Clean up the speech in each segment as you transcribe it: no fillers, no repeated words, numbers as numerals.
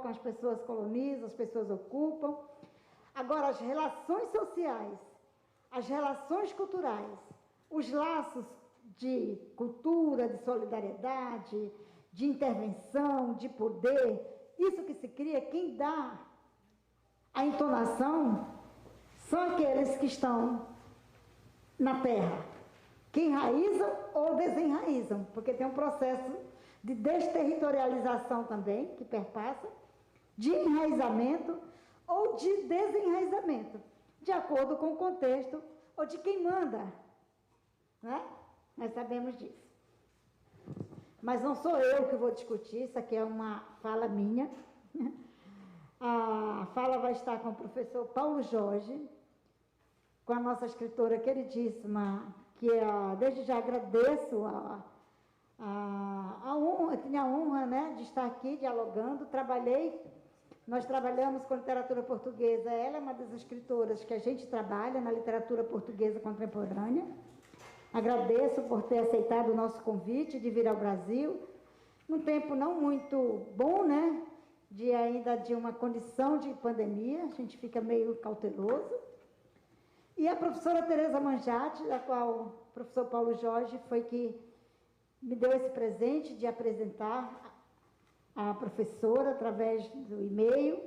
colocam, as pessoas colonizam, as pessoas ocupam. Agora, as relações sociais, as relações culturais, os laços de cultura, de solidariedade, de intervenção, de poder, isso que se cria, quem dá a entonação são aqueles que estão na terra, que enraizam ou desenraizam, porque tem um processo de desterritorialização também, que perpassa, de enraizamento ou de desenraizamento, de acordo com o contexto ou de quem manda, né? Nós sabemos disso. Mas não sou eu que vou discutir, isso aqui é uma fala minha. A fala vai estar com o professor Paulo Jorge, com a nossa escritora queridíssima, que desde já agradeço a honra, eu tinha a honra, né, de estar aqui dialogando. Nós trabalhamos com literatura portuguesa, ela é uma das escritoras que a gente trabalha na literatura portuguesa contemporânea. Agradeço por ter aceitado o nosso convite de vir ao Brasil, num tempo não muito bom, né, ainda de uma condição de pandemia, a gente fica meio cauteloso. E a professora Tereza Manjate, da qual o professor Paulo Jorge foi que me deu esse presente de apresentar a professora através do e-mail,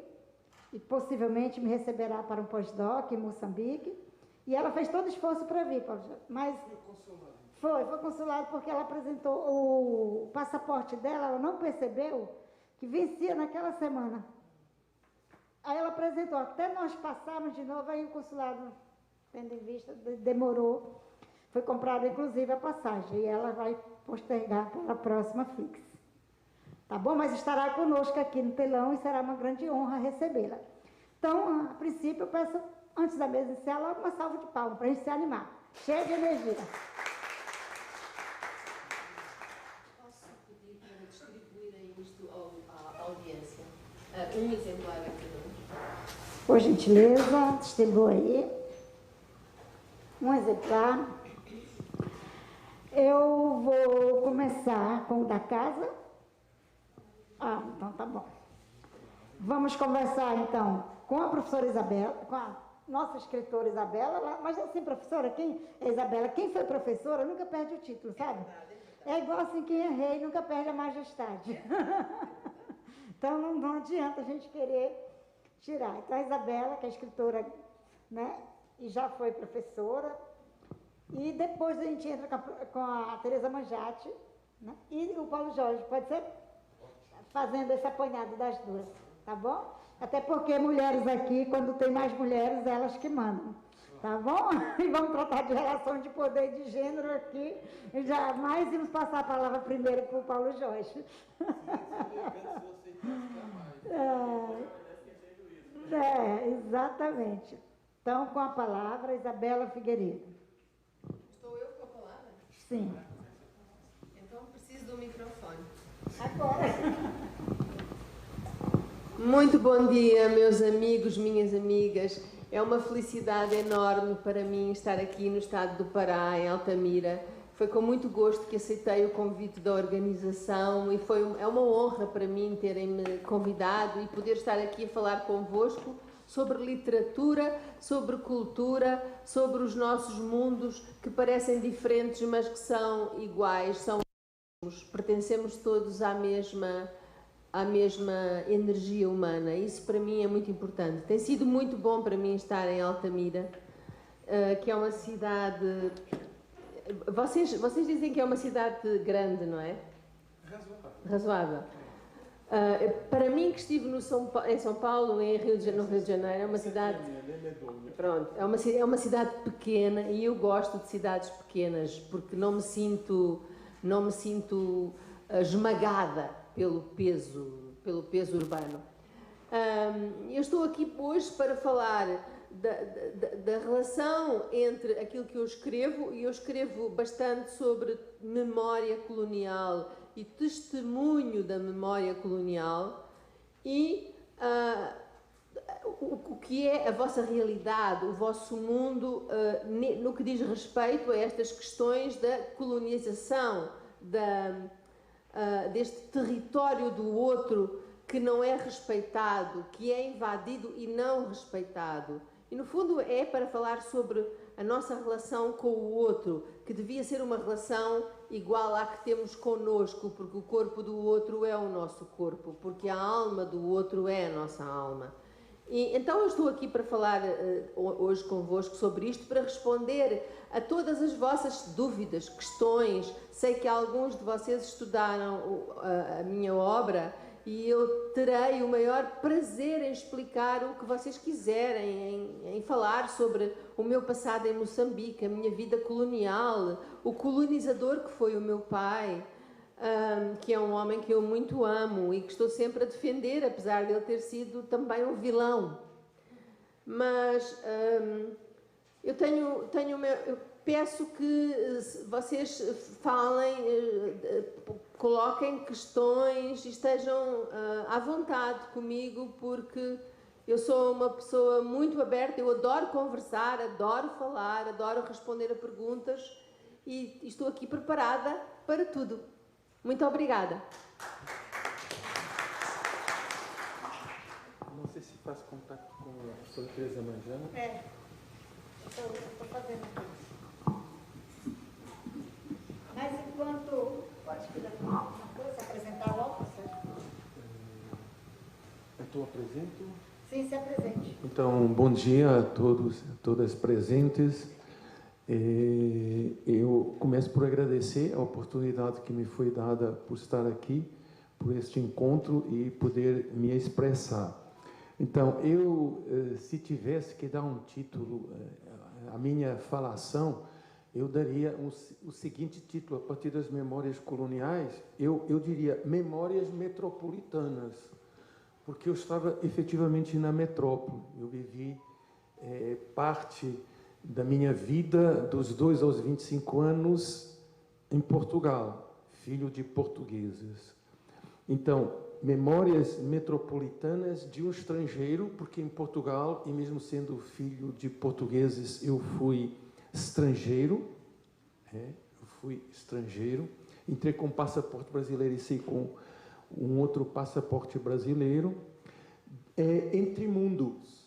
e possivelmente me receberá para um pós-doc em Moçambique. E ela fez todo esforço para vir, Paulo Jorge, mas foi consulado porque ela apresentou o passaporte dela, ela não percebeu que vencia naquela semana. Aí ela apresentou, até nós passarmos de novo, aí o consulado, tendo em vista, demorou. Foi comprada, inclusive, a passagem, e ela vai postergar para a próxima fixa. Tá bom? Mas estará conosco aqui no telão e será uma grande honra recebê-la. Então, a princípio, eu peço, antes da mesa iniciar, logo uma salva de palmas, para a gente se animar. Cheia de energia. Posso pedir para distribuírem isto à audiência? Um exemplar a cada um. Por gentileza, distribua aí. Um exemplar. Eu vou começar com o da casa. Então tá bom. Vamos conversar, então, com a professora Isabela, com a nossa escritora Isabela. Mas assim, professora, quem é Isabela? Quem foi professora nunca perde o título, sabe? É igual assim, quem é rei nunca perde a majestade. Então não adianta a gente querer tirar. Então a Isabela, que é escritora, né, e já foi professora, e depois a gente entra com a Tereza Manjate, né, e o Paulo Jorge, pode ser? Fazendo esse apanhado das duas, tá bom? Até porque mulheres aqui, quando tem mais mulheres, elas que mandam, tá bom? E vamos tratar de relação de poder e de gênero aqui, e jamais vamos passar a palavra primeiro para o Paulo Jorge. Exatamente. Então, com a palavra, Isabela Figueiredo. Estou eu com a palavra? Sim. Então, preciso do microfone. Agora. Muito bom dia, meus amigos, minhas amigas. É uma felicidade enorme para mim estar aqui no estado do Pará, em Altamira. Foi com muito gosto que aceitei o convite da organização e é uma honra para mim terem-me convidado e poder estar aqui a falar convosco sobre literatura, sobre cultura, sobre os nossos mundos que parecem diferentes, mas que são iguais, pertencemos todos à mesma energia humana. Isso para mim é muito importante. Tem sido muito bom para mim estar em Altamira, que é uma cidade... Vocês dizem que é uma cidade grande, não é? Razoável. Para mim, que estive em São Paulo, no Rio de Janeiro, é uma cidade... Pronto, é uma cidade pequena e eu gosto de cidades pequenas porque não me sinto esmagada pelo peso urbano. Eu estou aqui hoje para falar da relação entre aquilo que eu escrevo, e eu escrevo bastante sobre memória colonial e testemunho da memória colonial, e o que é a vossa realidade, o vosso mundo, no que diz respeito a estas questões da colonização, deste território do outro que não é respeitado, que é invadido e não respeitado. E, no fundo, é para falar sobre a nossa relação com o outro, que devia ser uma relação igual à que temos connosco, porque o corpo do outro é o nosso corpo, porque a alma do outro é a nossa alma. E, então eu estou aqui para falar hoje convosco sobre isto, para responder a todas as vossas dúvidas, questões. Sei que alguns de vocês estudaram a minha obra e eu terei o maior prazer em explicar o que vocês quiserem, em falar sobre o meu passado em Moçambique, a minha vida colonial, o colonizador que foi o meu pai, que é um homem que eu muito amo e que estou sempre a defender, apesar de ele ter sido também um vilão. Mas eu peço que vocês falem, coloquem questões e estejam à vontade comigo, porque eu sou uma pessoa muito aberta, eu adoro conversar, adoro falar, adoro responder a perguntas e estou aqui preparada para tudo. Muito obrigada. Não sei se faz contato com a professora Teresa Manjano. Estou fazendo isso. Mas enquanto... Pode cuidar de alguma coisa, apresentar logo, professor? Então apresento? Sim, se apresente. Então, bom dia a todos, todas presentes. Eu começo por agradecer a oportunidade que me foi dada por estar aqui, por este encontro e poder me expressar. Então, se tivesse que dar um título à minha falação, eu daria o seguinte título: a partir das memórias coloniais, eu diria Memórias Metropolitanas, porque eu estava efetivamente na metrópole. Eu vivi parte da minha vida, dos 2 aos 25 anos, em Portugal, filho de portugueses. Então, memórias metropolitanas de um estrangeiro, porque em Portugal, e mesmo sendo filho de portugueses, eu fui estrangeiro. Entrei com passaporte brasileiro e saí com um outro passaporte brasileiro, entre mundos.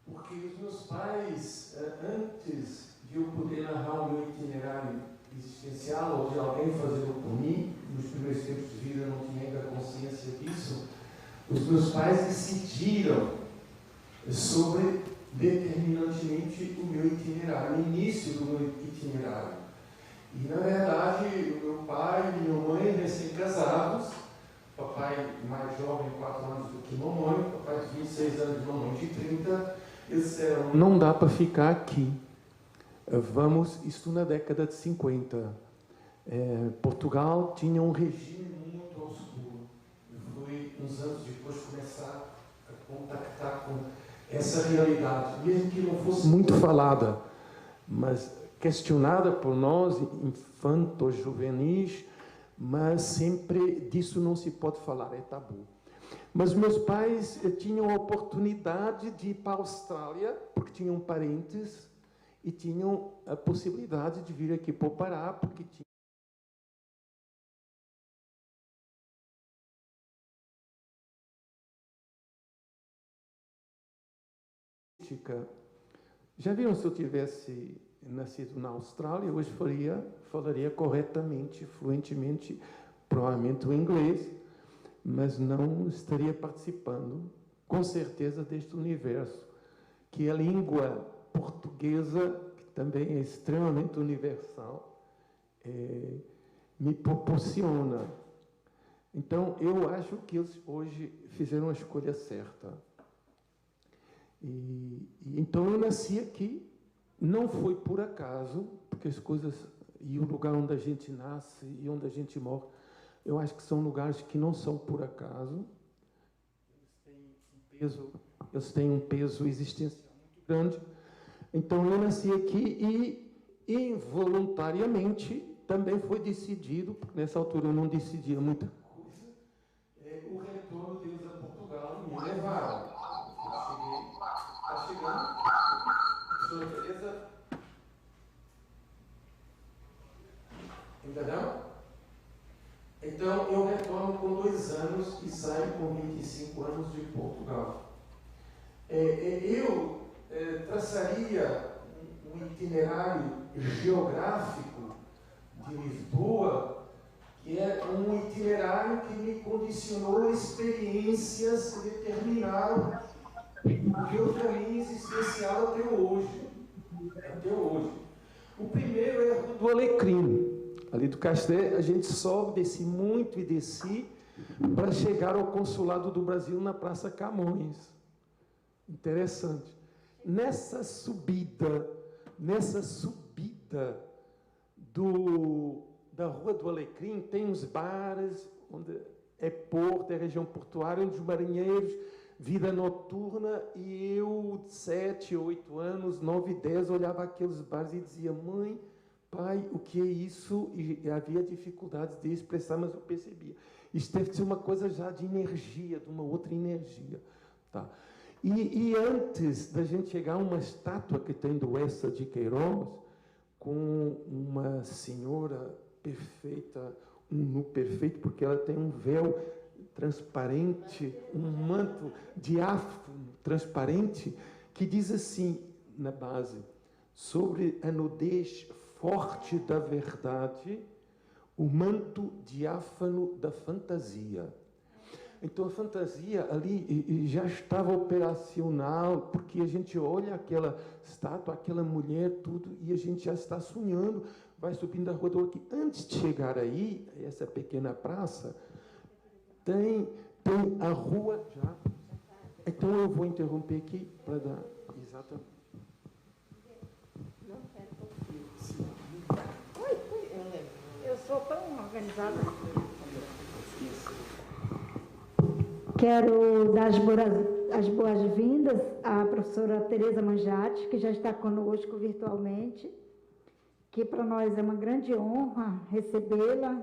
Porque os meus pais, antes de eu poder narrar o meu itinerário existencial, ou de alguém fazê-lo por mim, nos primeiros tempos de vida eu não tinha ainda consciência disso, os meus pais decidiram sobre determinantemente o meu itinerário, o início do meu itinerário. E, na verdade, o meu pai e minha mãe, recém-casados, papai mais jovem, 4 anos do que mamãe, papai de 26 anos, mamãe de 30, eles disseram: não dá para ficar aqui. Isso na década de 50. Portugal tinha um regime muito obscuro. Eu fui, uns anos depois, começar a contactar com essa realidade, mesmo que não fosse muito falada, mas questionada por nós, infantos, juvenis, mas sempre disso não se pode falar, é tabu. Mas meus pais tinham a oportunidade de ir para a Austrália, porque tinham parentes, e tinham a possibilidade de vir aqui para o Pará, porque tinham... Já viram, se eu tivesse nascido na Austrália, hoje falaria corretamente, fluentemente, provavelmente o inglês, mas não estaria participando, com certeza, deste universo, que a língua portuguesa, que também é extremamente universal, me proporciona. Então, eu acho que eles hoje fizeram a escolha certa. Então, eu nasci aqui, não foi por acaso, porque as coisas, e o lugar onde a gente nasce e onde a gente morre, eu acho que são lugares que não são por acaso. Eles têm um peso existencial muito grande. Então, eu nasci aqui e, involuntariamente, também foi decidido, porque nessa altura eu não decidia muita coisa, o retorno deles a Portugal me levaram. Está chegando. Professora Teresa? Ainda não? Então, eu retorno com 2 anos e saio com 20 5 anos de Portugal. Eu traçaria um itinerário geográfico de Lisboa, que é um itinerário que me condicionou experiências que determinaram o meu caminho existencial até hoje. O primeiro é a Rua do Alecrim. Ali do Castelo, a gente sobe, desci muito e desci para chegar ao Consulado do Brasil na Praça Camões. Interessante. Nessa subida da Rua do Alecrim, tem uns bares, onde é porto, é região portuária, onde os marinheiros, vida noturna, e eu, 7, 8 anos, 9, 10, olhava aqueles bares e dizia: mãe, pai, o que é isso? E havia dificuldades de expressar, mas eu percebia. Isso deve ser uma coisa já de energia, de uma outra energia. Tá? E antes da gente chegar a uma estátua que tem do Essa de Queiroz, com uma senhora perfeita, um nu perfeito, porque ela tem um véu transparente, um manto diáfano transparente, que diz assim, na base: sobre a nudez forte da verdade, o manto diáfano da fantasia. Então, a fantasia ali já estava operacional, porque a gente olha aquela estátua, aquela mulher, tudo, e a gente já está sonhando, vai subindo a rua do Alecrim. Antes de chegar aí, essa pequena praça, tem a rua já. Então, eu vou interromper aqui para dar... Exatamente. Eu sou tão organizada. Quero dar as boas-vindas à professora Tereza Manjate, que já está conosco virtualmente, que para nós é uma grande honra recebê-la,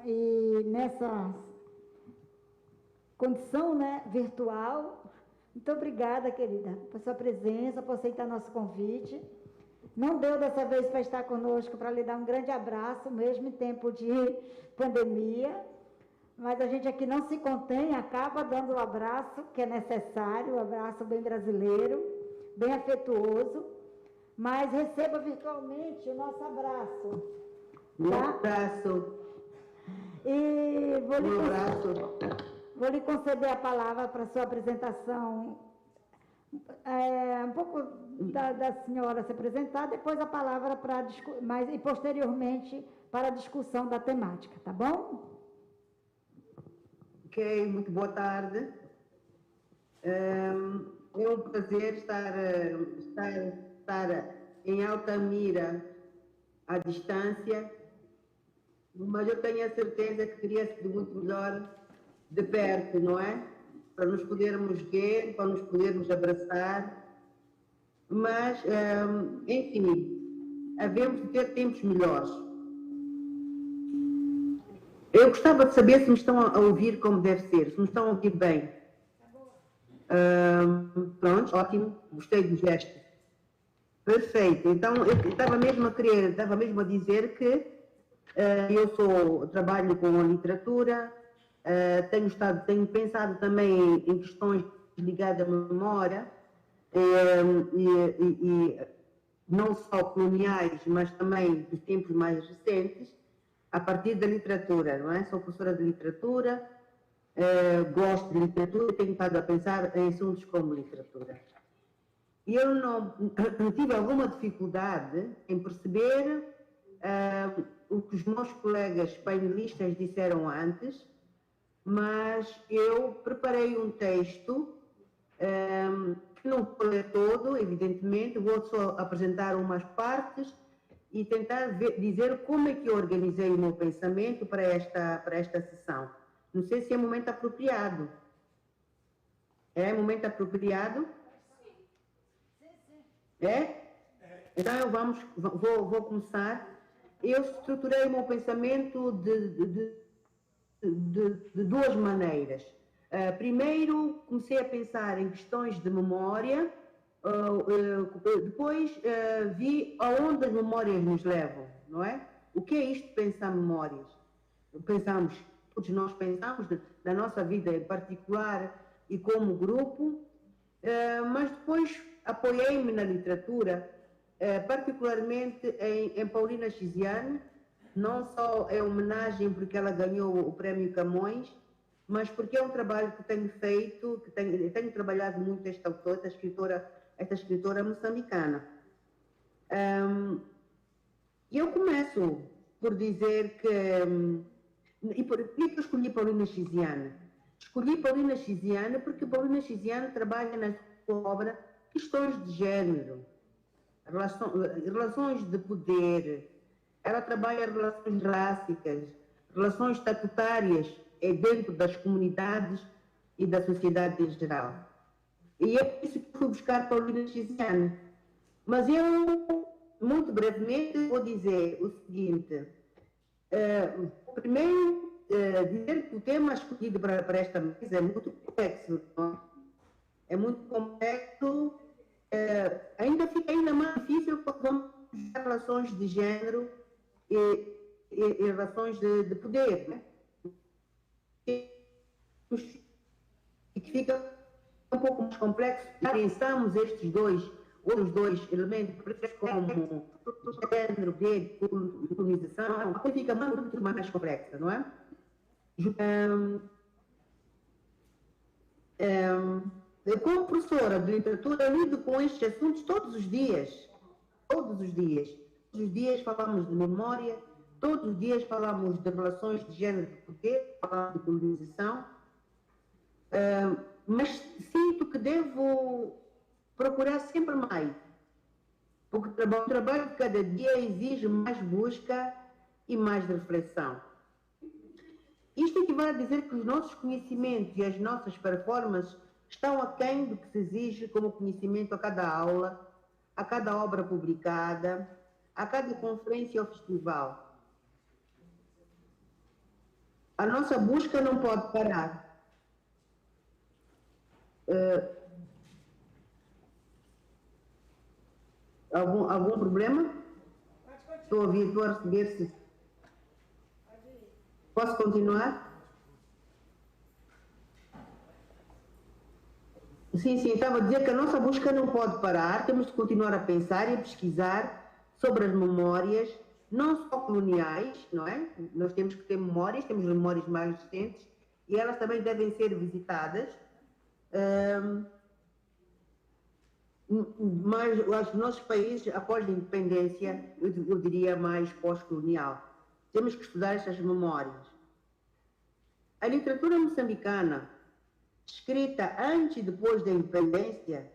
e nessa condição, né, virtual. Muito obrigada, querida, por sua presença, por aceitar nosso convite. Não deu dessa vez para estar conosco, para lhe dar um grande abraço, mesmo em tempo de pandemia, mas a gente aqui não se contém, acaba dando o abraço que é necessário, um abraço bem brasileiro, bem afetuoso, mas receba virtualmente o nosso abraço. Um tá? abraço. E Um vou lhe conceder a palavra para a sua apresentação, um pouco da senhora se apresentar, depois a palavra e posteriormente para a discussão da temática, tá bom? Ok, muito boa tarde. É um prazer estar em Altamira à distância, mas eu tenho a certeza que queria ser muito melhor de perto, não é? Para nos podermos ver, para nos podermos abraçar, mas, enfim, havemos de ter tempos melhores. Eu gostava de saber se me estão a ouvir como deve ser, se me estão a ouvir bem. Pronto, ótimo, gostei do gesto. Perfeito, então eu estava mesmo a dizer que eu trabalho com a literatura, tenho pensado também em questões ligadas à memória, e não só coloniais, mas também dos tempos mais recentes, a partir da literatura, não é? Sou professora de literatura, gosto de literatura, tenho estado a pensar em assuntos como literatura. E eu não tive alguma dificuldade em perceber o que os meus colegas painelistas disseram antes, mas eu preparei um texto que não vou ler todo, evidentemente, vou só apresentar umas partes e tentar dizer como é que eu organizei o meu pensamento para esta sessão. Não sei se é momento apropriado. É momento apropriado? Sim. É? Então, vou começar. Eu estruturei o meu pensamento de duas maneiras. Primeiro, comecei a pensar em questões de memória, depois vi aonde as memórias nos levam, não é? O que é isto de pensar memórias? Todos nós pensamos na nossa vida em particular e como grupo, mas depois apoiei-me na literatura, particularmente em Paulina Chiziane, não só em homenagem porque ela ganhou o Prémio Camões, mas porque é um trabalho que tenho feito, tenho trabalhado muito esta autora, esta escritora moçambicana. E eu começo por dizer que... E por que eu escolhi Paulina Chiziane? Escolhi Paulina Chiziane porque Paulina Chiziane trabalha na sua obra questões de género, relações de poder. Ela trabalha relações rássicas, relações estatutárias dentro das comunidades e da sociedade em geral. E é por isso que fui buscar Paulina Chiziane. Mas eu, muito brevemente, vou dizer o seguinte. Primeiro, dizer que o tema escolhido para esta mesa é muito complexo. Não? É muito complexo. Ainda fica ainda mais difícil quando vamos a relações de género e relações de poder. Né? E que fica um pouco mais complexo. Pensamos estes outros dois elementos, como género, poder, colonização, a coisa fica muito mais complexa, não é? Como professora de literatura, eu lido com estes assuntos todos os dias. Todos os dias. Todos os dias falamos de memória, todos os dias falamos de relações de género de poder, falamos de colonização, mas sinto que devo procurar sempre mais, porque o trabalho de cada dia exige mais busca e mais reflexão. Isto equivale a dizer que os nossos conhecimentos e as nossas performances estão aquém do que se exige como conhecimento a cada aula, a cada obra publicada, a cada conferência ou festival. A nossa busca não pode parar. Algum problema? Estou a ouvir, estou a receber-se. Posso continuar? Sim, estava a dizer que a nossa busca não pode parar, temos de continuar a pensar e a pesquisar sobre as memórias, não só coloniais, não é? Nós temos que ter memórias, temos memórias mais recentes, e elas também devem ser visitadas. Mas os nossos países, após a independência, eu diria mais pós-colonial, temos que estudar essas memórias. A literatura moçambicana, escrita antes e depois da independência,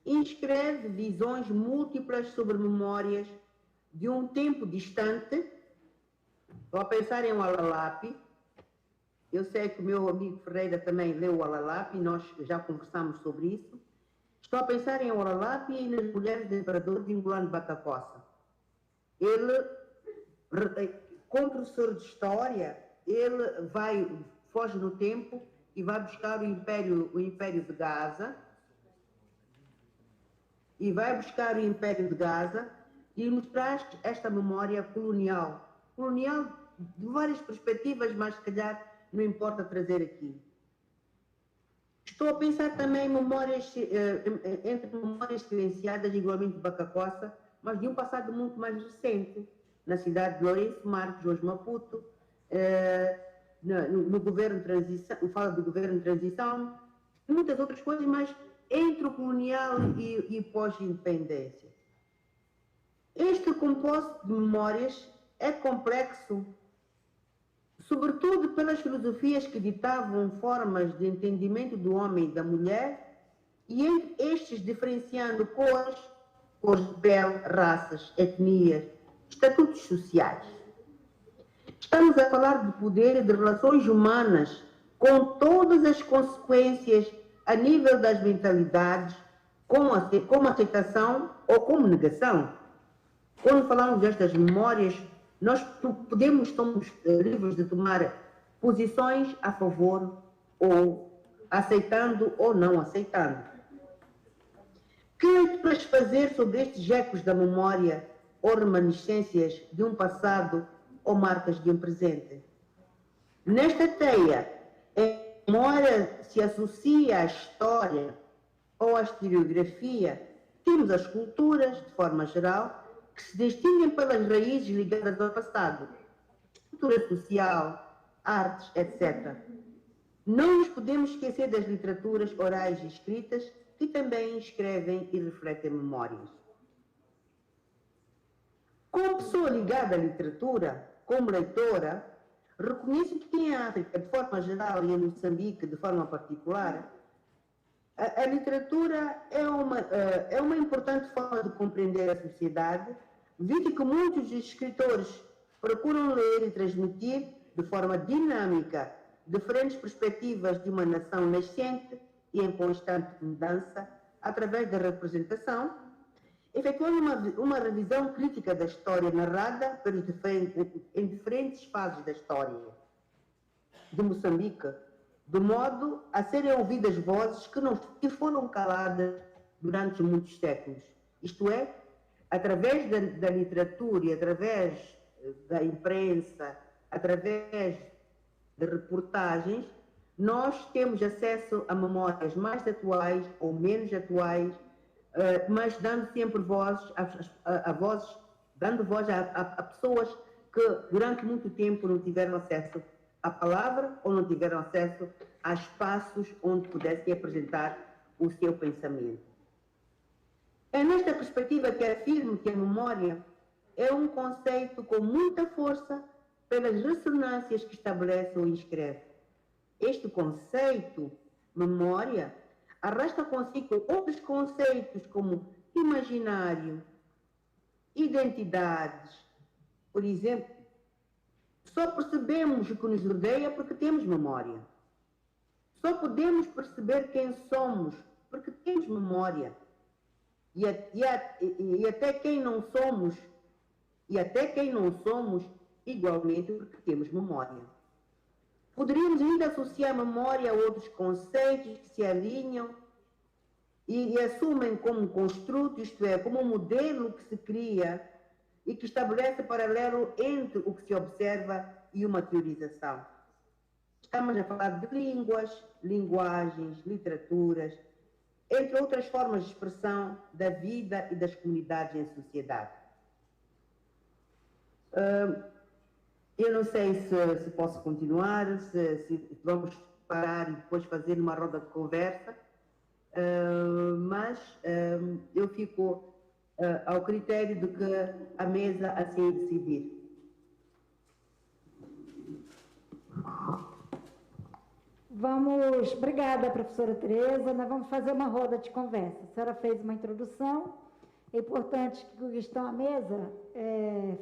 inscreve visões múltiplas sobre memórias de um tempo distante. Estou a pensar em Walalapi. Eu sei que o meu amigo Ferreira também leu o Walalapi, nós já conversamos sobre isso. Estou a pensar em Walalapi e nas mulheres do imperador de Ngulane Bakakossa. Ele, como professor de história, ele foge no tempo e vai buscar o Império de Gaza, e nos traz esta memória colonial de várias perspectivas, mas se calhar não importa trazer aqui. Estou a pensar também entre memórias silenciadas, igualmente de Bakakossa, mas de um passado muito mais recente, na cidade de Lourenço Marques, hoje Maputo, no governo de transição, fala do governo de transição, e muitas outras coisas, mas entre o colonial e pós-independência. Este composto de memórias é complexo, sobretudo pelas filosofias que ditavam formas de entendimento do homem e da mulher, e entre estes diferenciando cores de pele, raças, etnias, estatutos sociais. Estamos a falar de poder e de relações humanas, com todas as consequências a nível das mentalidades, como aceitação ou como negação. Quando falamos destas memórias, nós estamos livres de tomar posições a favor ou aceitando ou não aceitando. Que leituras fazer sobre estes ecos da memória ou remanescências de um passado ou marcas de um presente? Nesta teia A memória se associa à história ou à historiografia. Temos as culturas, de forma geral, que se distinguem pelas raízes ligadas ao passado, cultura social, artes, etc. Não nos podemos esquecer das literaturas orais e escritas, que também escrevem e refletem memórias. Como pessoa ligada à literatura, como leitora, reconheço que em África, de forma geral, e em Moçambique, de forma particular, a literatura é uma importante forma de compreender a sociedade, visto que muitos escritores procuram ler e transmitir, de forma dinâmica, diferentes perspectivas de uma nação nascente e em constante mudança, através da representação, efetuando uma revisão crítica da história narrada em diferentes fases da história de Moçambique, de modo a serem ouvidas vozes que foram caladas durante muitos séculos. Isto é, através da literatura e através da imprensa, através de reportagens, nós temos acesso a memórias mais atuais ou menos atuais, mas dando sempre vozes dando voz a pessoas que durante muito tempo não tiveram acesso à palavra ou não tiveram acesso a espaços onde pudessem apresentar o seu pensamento. É nesta perspectiva que afirmo que a memória é um conceito com muita força pelas ressonâncias que estabelece ou inscreve. Este conceito, memória, arrasta consigo outros conceitos como imaginário, identidades. Por exemplo, só percebemos o que nos rodeia porque temos memória. Só podemos perceber quem somos porque temos memória. E até quem não somos, igualmente porque temos memória. Poderíamos ainda associar memória a outros conceitos que se alinham e assumem como construto, isto é, como um modelo que se cria e que estabelece paralelo entre o que se observa e uma teorização. Estamos a falar de línguas, linguagens, literaturas, entre outras formas de expressão da vida e das comunidades em sociedade. Eu não sei se posso continuar, se vamos parar e depois fazer uma roda de conversa, mas eu fico ao critério de que a mesa assim decidir. Obrigada, professora Tereza. Nós vamos fazer uma roda de conversa. A senhora fez uma introdução. É importante que os que estão à mesa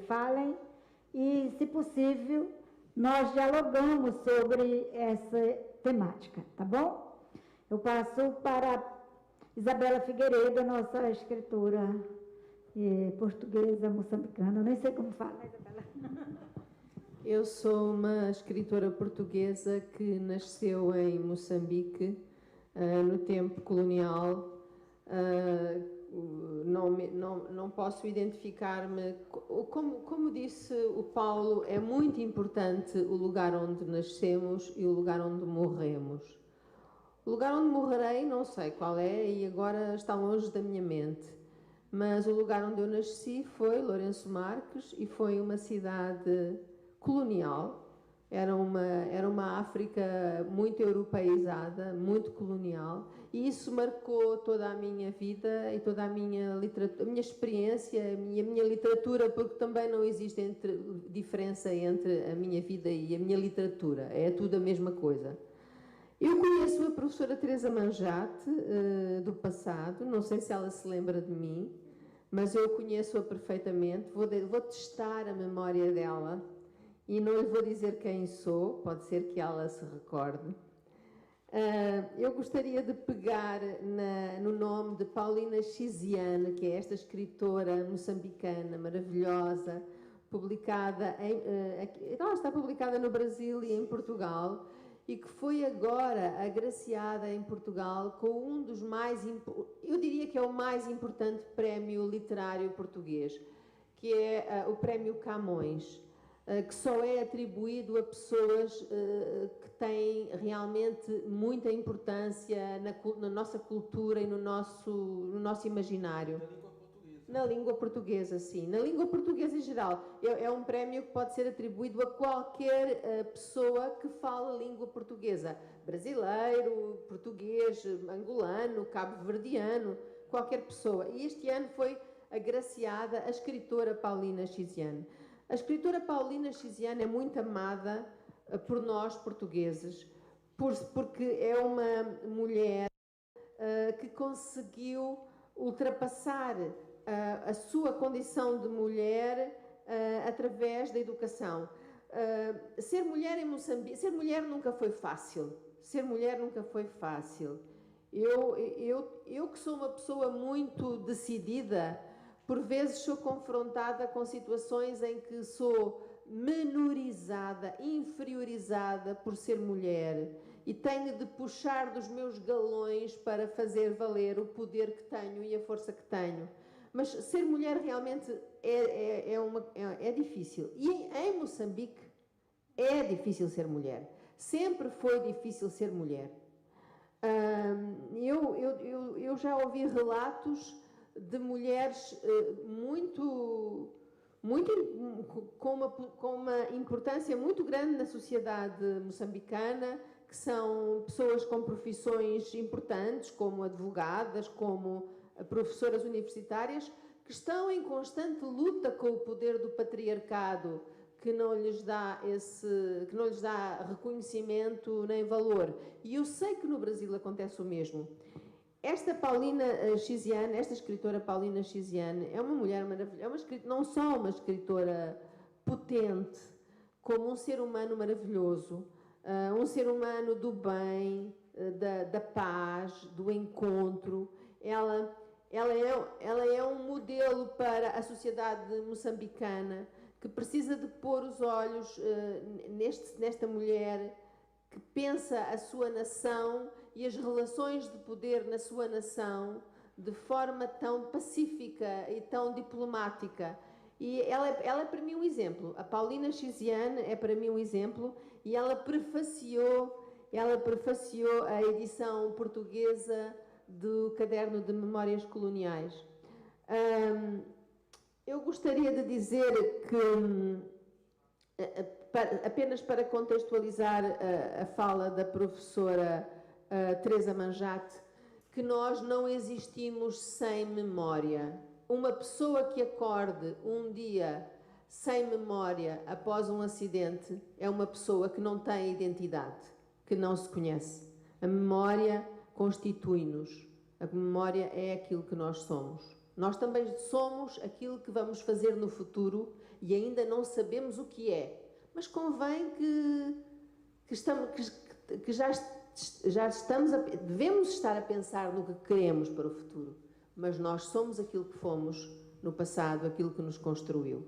falem e, se possível, nós dialogamos sobre essa temática, tá bom? Eu passo para Isabela Figueiredo, nossa escritora portuguesa moçambicana. Eu nem sei como fala, Isabela. Eu sou uma escritora portuguesa que nasceu em Moçambique, no tempo colonial. Não posso identificar-me. Como disse o Paulo, é muito importante o lugar onde nascemos e o lugar onde morremos. O lugar onde morrerei não sei qual é e agora está longe da minha mente. Mas o lugar onde eu nasci foi Lourenço Marques e foi uma cidade colonial. Era uma África muito europeizada, muito colonial, e isso marcou toda a minha vida e toda a minha experiência e a minha literatura, porque também não existe diferença entre a minha vida e a minha literatura, é tudo a mesma coisa. Eu conheço a professora Teresa Manjate do passado, não sei se ela se lembra de mim, mas eu conheço-a perfeitamente, vou testar a memória dela. E não lhe vou dizer quem sou, pode ser que ela se recorde. Eu gostaria de pegar no nome de Paulina Chiziane, que é esta escritora moçambicana maravilhosa, ela está publicada no Brasil e em Portugal, e que foi agora agraciada em Portugal com um dos eu diria que é o mais importante prémio literário português, que é o Prémio Camões. que só é atribuído a pessoas que têm realmente muita importância na nossa cultura e no nosso imaginário. Na língua portuguesa, sim. Na língua portuguesa em geral. É um prémio que pode ser atribuído a qualquer pessoa que fala língua portuguesa. Brasileiro, português, angolano, cabo-verdiano, qualquer pessoa. E este ano foi agraciada a escritora Paulina Chiziane. A escritora Paulina Chiziane é muito amada por nós, portugueses, porque é uma mulher que conseguiu ultrapassar a sua condição de mulher através da educação. Ser mulher em Moçambique, ser mulher nunca foi fácil. Ser mulher nunca foi fácil. Eu que sou uma pessoa muito decidida, por vezes sou confrontada com situações em que sou menorizada, inferiorizada por ser mulher e tenho de puxar dos meus galões para fazer valer o poder que tenho e a força que tenho. Mas ser mulher realmente é difícil. E em Moçambique é difícil ser mulher. Sempre foi difícil ser mulher. Eu já ouvi relatos de mulheres com uma importância muito grande na sociedade moçambicana, que são pessoas com profissões importantes, como advogadas, como professoras universitárias, que estão em constante luta com o poder do patriarcado, que não lhes dá reconhecimento nem valor. E eu sei que no Brasil acontece o mesmo. Esta Paulina Chiziane, esta escritora Paulina Chiziane, é uma mulher maravilhosa, não só uma escritora potente, como um ser humano maravilhoso, um ser humano do bem, da paz, do encontro. Ela é um modelo para a sociedade moçambicana, que precisa de pôr os olhos nesta mulher que pensa a sua nação e as relações de poder na sua nação de forma tão pacífica e tão diplomática. E ela é para mim um exemplo. A Paulina Chiziane é para mim um exemplo, e ela prefaciou a edição portuguesa do Caderno de Memórias Coloniais. Eu gostaria de dizer que, apenas para contextualizar a fala da professora Teresa Manjate, que nós não existimos sem memória. Uma pessoa que acorde um dia sem memória após um acidente é uma pessoa que não tem identidade, que não se conhece. A memória constitui-nos. A memória é aquilo que nós somos. Nós também somos aquilo que vamos fazer no futuro e ainda não sabemos o que é. Mas convém devemos estar a pensar no que queremos para o futuro. Mas nós somos aquilo que fomos no passado, aquilo que nos construiu.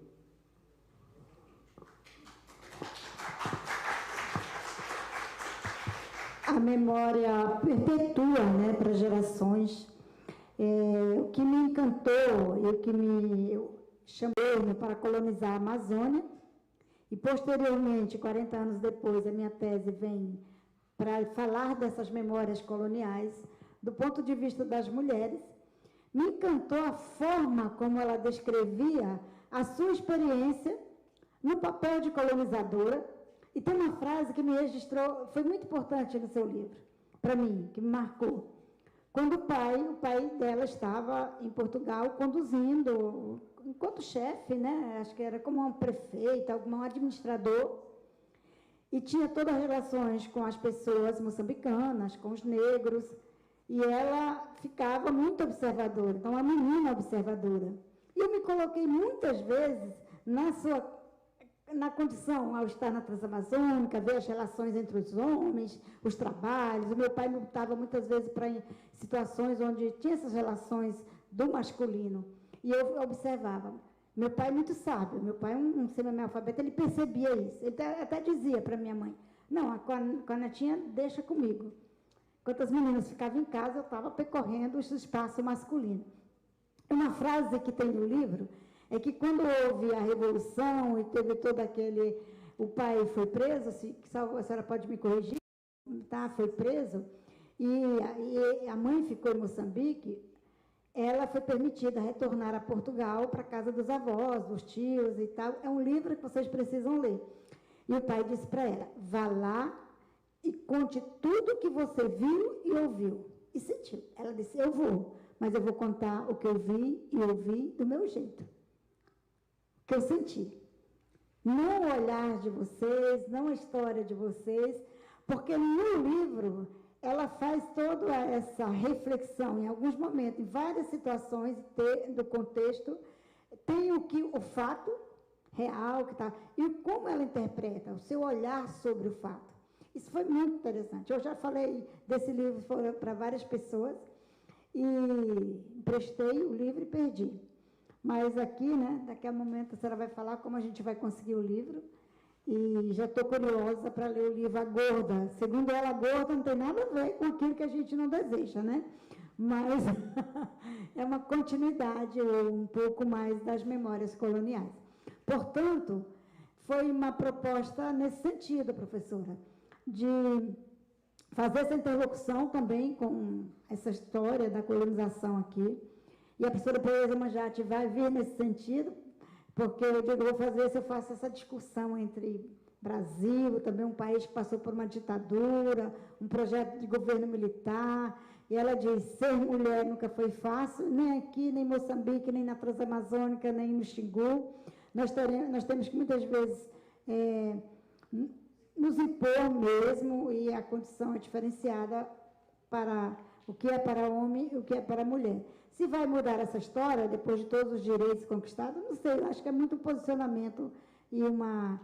A memória perpetua, né, para gerações. O que me encantou e o que me chamou para colonizar a Amazônia, e posteriormente, 40 anos depois, a minha tese vem para falar dessas memórias coloniais, do ponto de vista das mulheres, me encantou a forma como ela descrevia a sua experiência no papel de colonizadora. E tem uma frase que me registrou, foi muito importante no seu livro, para mim, que me marcou. Quando o pai dela estava em Portugal conduzindo, enquanto chefe, né? Acho que era como um prefeito, algum administrador, e tinha todas as relações com as pessoas moçambicanas, com os negros, e ela ficava muito observadora, então uma menina observadora. E eu me coloquei muitas vezes na condição, ao estar na Transamazônica, ver as relações entre os homens, os trabalhos. O meu pai me botava muitas vezes para situações onde tinha essas relações do masculino. E eu observava. Meu pai é muito sábio, meu pai é um semi-analfabeto, ele percebia isso. Ele até dizia para minha mãe, não, com a netinha, deixa comigo. Enquanto as meninas ficavam em casa, eu estava percorrendo o espaço masculino. Uma frase que tem no livro é que quando houve a Revolução e teve todo aquele... O pai foi preso, a senhora pode me corrigir, tá? Foi preso, e a mãe ficou em Moçambique. Ela foi permitida retornar a Portugal, para a casa dos avós, dos tios e tal. É um livro que vocês precisam ler. E o pai disse para ela, vá lá e conte tudo o que você viu e ouviu. E sentiu. Ela disse, eu vou, mas eu vou contar o que eu vi e ouvi do meu jeito. O que eu senti. Não o olhar de vocês, não a história de vocês, porque no livro ela faz toda essa reflexão, em alguns momentos, em várias situações do contexto, tem o fato real, que tá, e como ela interpreta, o seu olhar sobre o fato. Isso foi muito interessante. Eu já falei desse livro para várias pessoas, e emprestei o livro e perdi. Mas aqui, né, daqui a momento a senhora vai falar como a gente vai conseguir o livro, e já estou curiosa para ler o livro A Gorda. Segundo ela, a gorda não tem nada a ver com aquilo que a gente não deseja, né? Mas é uma continuidade, um pouco mais das memórias coloniais. Portanto, foi uma proposta nesse sentido, professora, de fazer essa interlocução também com essa história da colonização aqui. E a professora Tereza Manjate vai vir nesse sentido, porque eu digo, vou fazer se eu faço essa discussão entre Brasil, também um país que passou por uma ditadura, um projeto de governo militar, e ela diz, ser mulher nunca foi fácil, nem aqui, nem em Moçambique, nem na Transamazônica, nem no Xingu. Nós temos que muitas vezes nos impor mesmo, e a condição é diferenciada para o que é para homem e o que é para mulher. Se vai mudar essa história, depois de todos os direitos conquistados, não sei, acho que é muito posicionamento e uma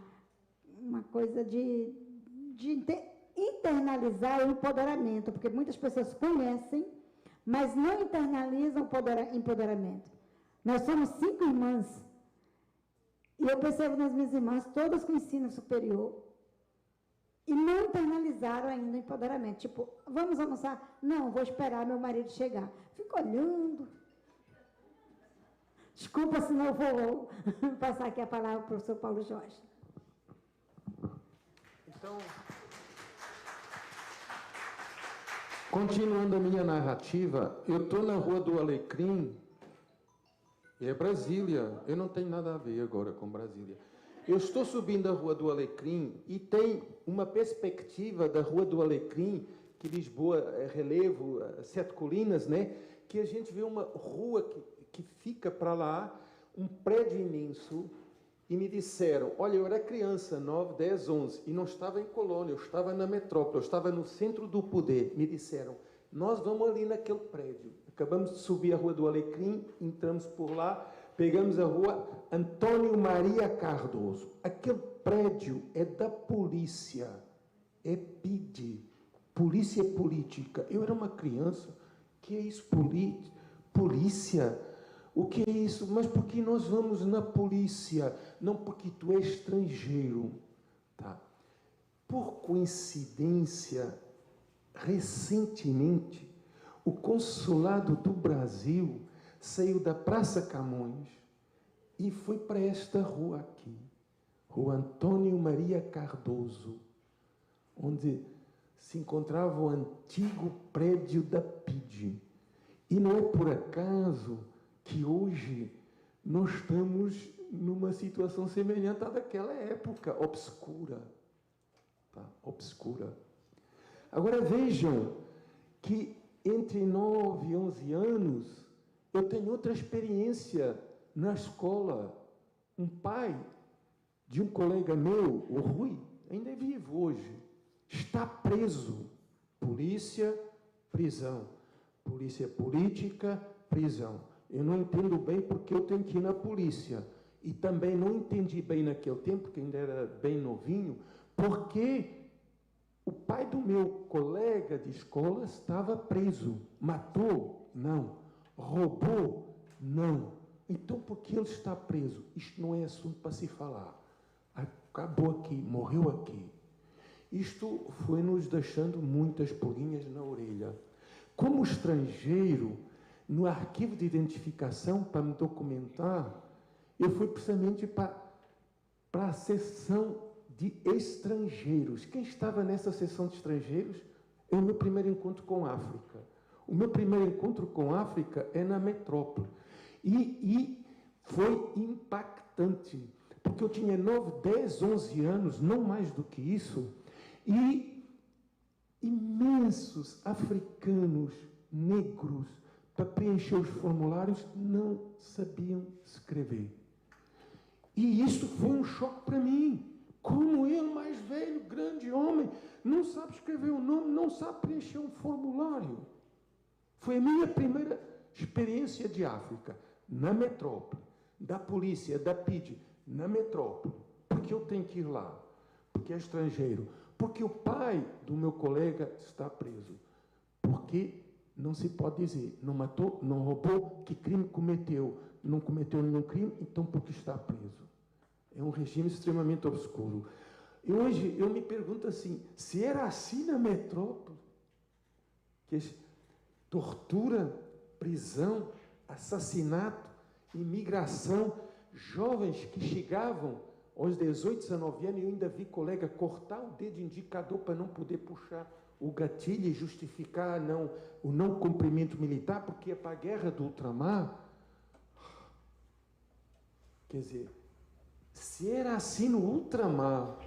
coisa de internalizar o empoderamento, porque muitas pessoas conhecem, mas não internalizam o empoderamento. Nós somos 5 irmãs, e eu percebo nas minhas irmãs, todas com ensino superior, e não internalizaram ainda o empoderamento. Tipo, vamos almoçar? Não, vou esperar meu marido chegar. Fico olhando. Desculpa, senão eu vou passar aqui a palavra para o professor Paulo Jorge. Então, continuando a minha narrativa, eu estou na Rua do Alecrim, e é Brasília. Eu não tenho nada a ver agora com Brasília. Eu estou subindo a Rua do Alecrim e tem uma perspectiva da Rua do Alecrim, que Lisboa é relevo, 7 colinas, né? Que a gente vê uma rua que fica para lá, um prédio imenso, e me disseram, olha, eu era criança, 9, 10, 11, e não estava em Colônia, eu estava na metrópole, eu estava no centro do poder. Me disseram, nós vamos ali naquele prédio. Acabamos de subir a Rua do Alecrim, entramos por lá, pegamos a Rua Antônio Maria Cardoso. Aquele prédio é da polícia, é PID, Polícia Política. Eu era uma criança, que é isso, polícia? O que é isso? Mas por que nós vamos na polícia? Não, porque tu és estrangeiro. Tá? Por coincidência, recentemente, o Consulado do Brasil saiu da Praça Camões e foi para esta rua aqui, Rua Antônio Maria Cardoso, onde se encontrava o antigo prédio da PID. E não é por acaso que hoje nós estamos numa situação semelhante à daquela época, obscura. Tá? Obscura. Agora vejam que entre 9 e 11 anos, eu tenho outra experiência na escola. Um pai de um colega meu, o Rui, ainda é vivo hoje, está preso. Polícia, prisão. Polícia política, prisão. Eu não entendo bem porque eu tenho que ir na polícia. E também não entendi bem naquele tempo, que ainda era bem novinho, porque o pai do meu colega de escola estava preso. Matou? Não. Roubou? Não. Então, por que ele está preso? Isto não é assunto para se falar. Acabou aqui, morreu aqui. Isto foi nos deixando muitas pulguinhas na orelha. Como estrangeiro, no arquivo de identificação, para me documentar, eu fui precisamente para a seção de estrangeiros. Quem estava nessa seção de estrangeiros é o meu primeiro encontro com a África. O meu primeiro encontro com a África é na metrópole. E foi impactante, porque eu tinha 9, 10, 11 anos, não mais do que isso, e imensos africanos negros, para preencher os formulários, não sabiam escrever. E isso foi um choque para mim. Como eu, mais velho, grande homem, não sabe escrever o nome, não sabe preencher um formulário. Foi a minha primeira experiência de África, na metrópole, da polícia, da PID, na metrópole. Porque eu tenho que ir lá, porque é estrangeiro, porque o pai do meu colega está preso, porque não se pode dizer, não matou, não roubou, que crime cometeu, não cometeu nenhum crime, então porque está preso. É um regime extremamente obscuro. E hoje eu me pergunto assim, se era assim na metrópole, que tortura, prisão, assassinato, imigração, jovens que chegavam aos 18, 19 anos, e eu ainda vi colega cortar o dedo indicador para não poder puxar o gatilho e justificar o não cumprimento militar, porque é para a guerra do ultramar. Quer dizer, se era assim no ultramar,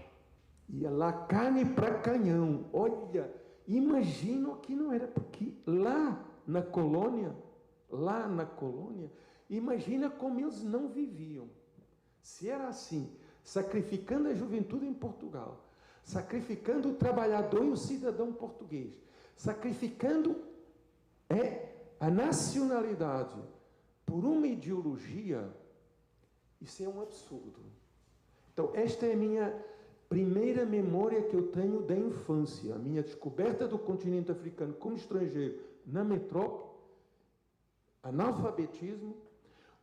ia lá carne para canhão, olha, imagino que não era, porque lá na colônia, imagina como eles não viviam. Se era assim, sacrificando a juventude em Portugal, sacrificando o trabalhador e o cidadão português, sacrificando a nacionalidade por uma ideologia, isso é um absurdo. Então, esta é a minha primeira memória que eu tenho da infância, a minha descoberta do continente africano como estrangeiro na metrópole, analfabetismo,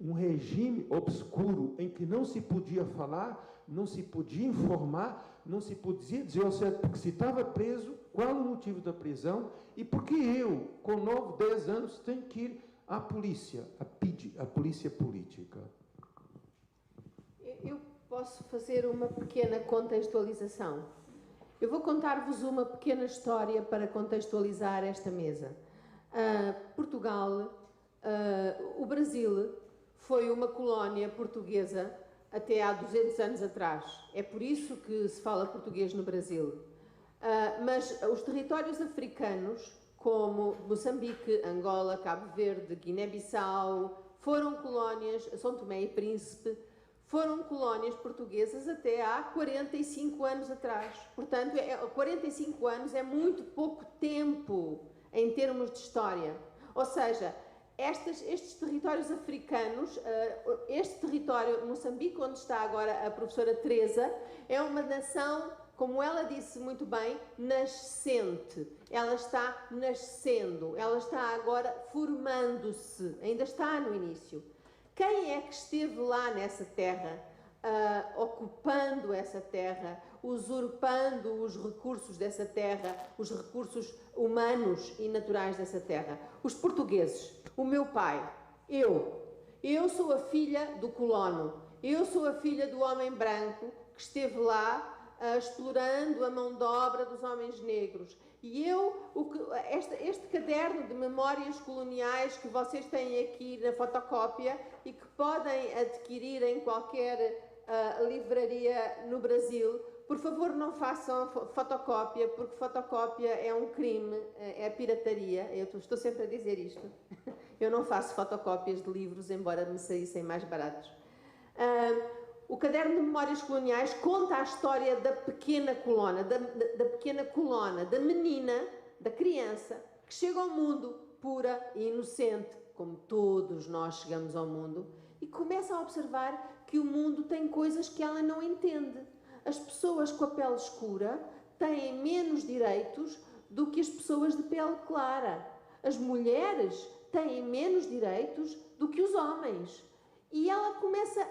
um regime obscuro em que não se podia falar, não se podia informar, não se podia dizer ao certo porque se estava preso, qual o motivo da prisão e porque eu, com 9, 10 anos, tenho que ir à polícia, a PID, a polícia política. Eu posso fazer uma pequena contextualização. Eu vou contar-vos uma pequena história para contextualizar esta mesa. Portugal, o Brasil, foi uma colónia portuguesa até há 200 anos atrás. É por isso que se fala português no Brasil. Mas os territórios africanos, como Moçambique, Angola, Cabo Verde, Guiné-Bissau, foram colónias, São Tomé e Príncipe, foram colónias portuguesas até há 45 anos atrás. Portanto, 45 anos é muito pouco tempo em termos de história. Ou seja, estes territórios africanos, este território, Moçambique, onde está agora a professora Teresa, é uma nação, como ela disse muito bem, nascente. Ela está nascendo, ela está agora formando-se, ainda está no início. Quem é que esteve lá nessa terra, ocupando essa terra, usurpando os recursos dessa terra, os recursos humanos e naturais dessa terra? Os portugueses. O meu pai, eu sou a filha do colono, eu sou a filha do homem branco que esteve lá explorando a mão de obra dos homens negros. E este caderno de memórias coloniais que vocês têm aqui na fotocópia e que podem adquirir em qualquer livraria no Brasil, por favor não façam fotocópia, porque fotocópia é um crime, é pirataria. Eu estou sempre a dizer isto. Eu não faço fotocópias de livros, embora me saíssem mais baratos. O caderno de memórias coloniais conta a história da pequena colona, da menina, da criança, que chega ao mundo pura e inocente, como todos nós chegamos ao mundo, e começa a observar que o mundo tem coisas que ela não entende. As pessoas com a pele escura têm menos direitos do que as pessoas de pele clara. As mulheres têm menos direitos do que os homens. E ela começa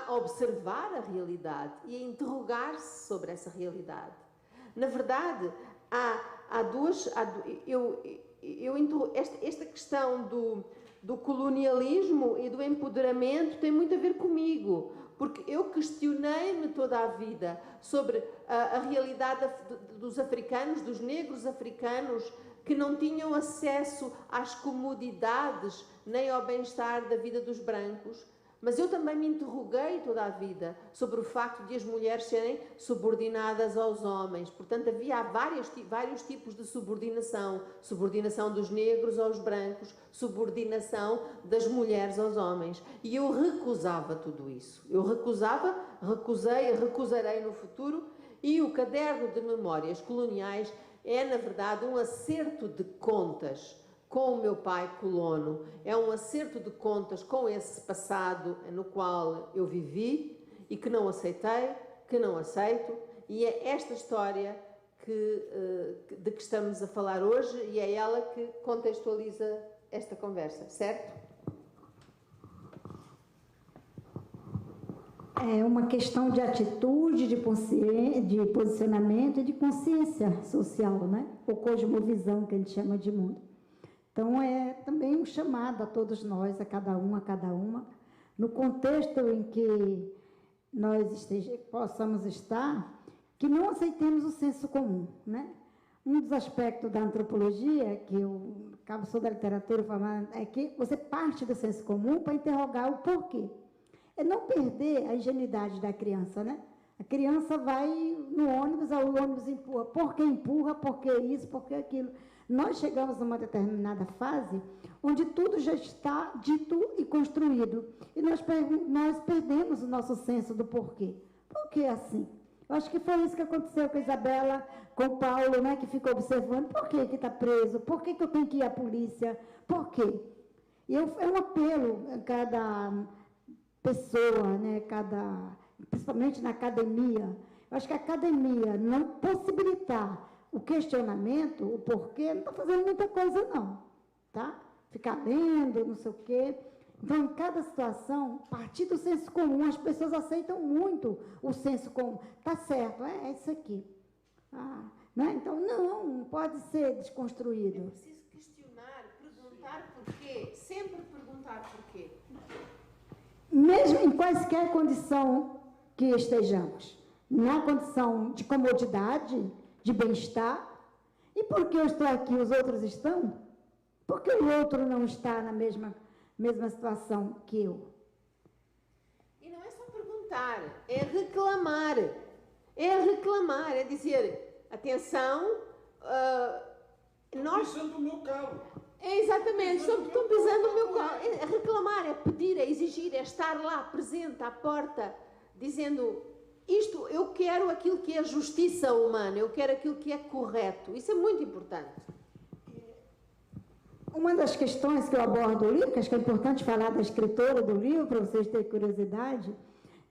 a observar a realidade e a interrogar-se sobre essa realidade. Na verdade, esta questão do colonialismo e do empoderamento tem muito a ver comigo, porque eu questionei-me toda a vida sobre a realidade dos africanos, dos negros africanos, que não tinham acesso às comodidades nem ao bem-estar da vida dos brancos. Mas eu também me interroguei toda a vida sobre o facto de as mulheres serem subordinadas aos homens. Portanto, havia vários tipos de subordinação. Subordinação dos negros aos brancos, subordinação das mulheres aos homens. E eu recusava tudo isso. Eu recusarei no futuro. E o caderno de memórias coloniais é, na verdade, um acerto de contas com o meu pai colono. É um acerto de contas com esse passado no qual eu vivi e que não aceitei, que não aceito, e é esta história de que estamos a falar hoje e é ela que contextualiza esta conversa, certo? É uma questão de atitude, de posicionamento e de consciência social, né? Ou cosmovisão, que a gente chama de mundo. Então, é também um chamado a todos nós, a cada uma, no contexto em que nós possamos estar, que não aceitemos o senso comum, né? Um dos aspectos da antropologia, que eu sou da literatura, é que você parte do senso comum para interrogar o porquê. É não perder a ingenuidade da criança, né? A criança vai no ônibus, o ônibus empurra. Por que isso, por que aquilo? Nós chegamos numa determinada fase onde tudo já está dito e construído. E nós perdemos o nosso senso do porquê. Por que assim? Eu acho que foi isso que aconteceu com a Isabela, com o Paulo, né, que ficou observando. Por que está preso? Por que eu tenho que ir à polícia? Por quê? E é um apelo a cada pessoa, né, principalmente na academia. Eu acho que a academia não possibilitar o questionamento, o porquê, não está fazendo muita coisa, não. Tá? Ficar lendo, não sei o quê. Então, em cada situação, partir do senso comum, as pessoas aceitam muito o senso comum. Está certo, é isso aqui. Né? Então, não pode ser desconstruído. É preciso questionar, perguntar porquê, sempre perguntar porquê. Mesmo em quaisquer condição que estejamos, na condição de comodidade, de bem-estar. E por que eu estou aqui, os outros estão? Por que o outro não está na mesma situação que eu? E não é só perguntar, é reclamar. É dizer, atenção, nós... Estão pisando no meu carro. Exatamente, estão pisando no meu carro. É reclamar, é pedir, é exigir, é estar lá, presente, à porta, dizendo... Isto, eu quero aquilo que é justiça humana, eu quero aquilo que é correto. Isso é muito importante. Uma das questões que eu abordo no livro, que acho que é importante falar da escritora do livro, para vocês terem curiosidade,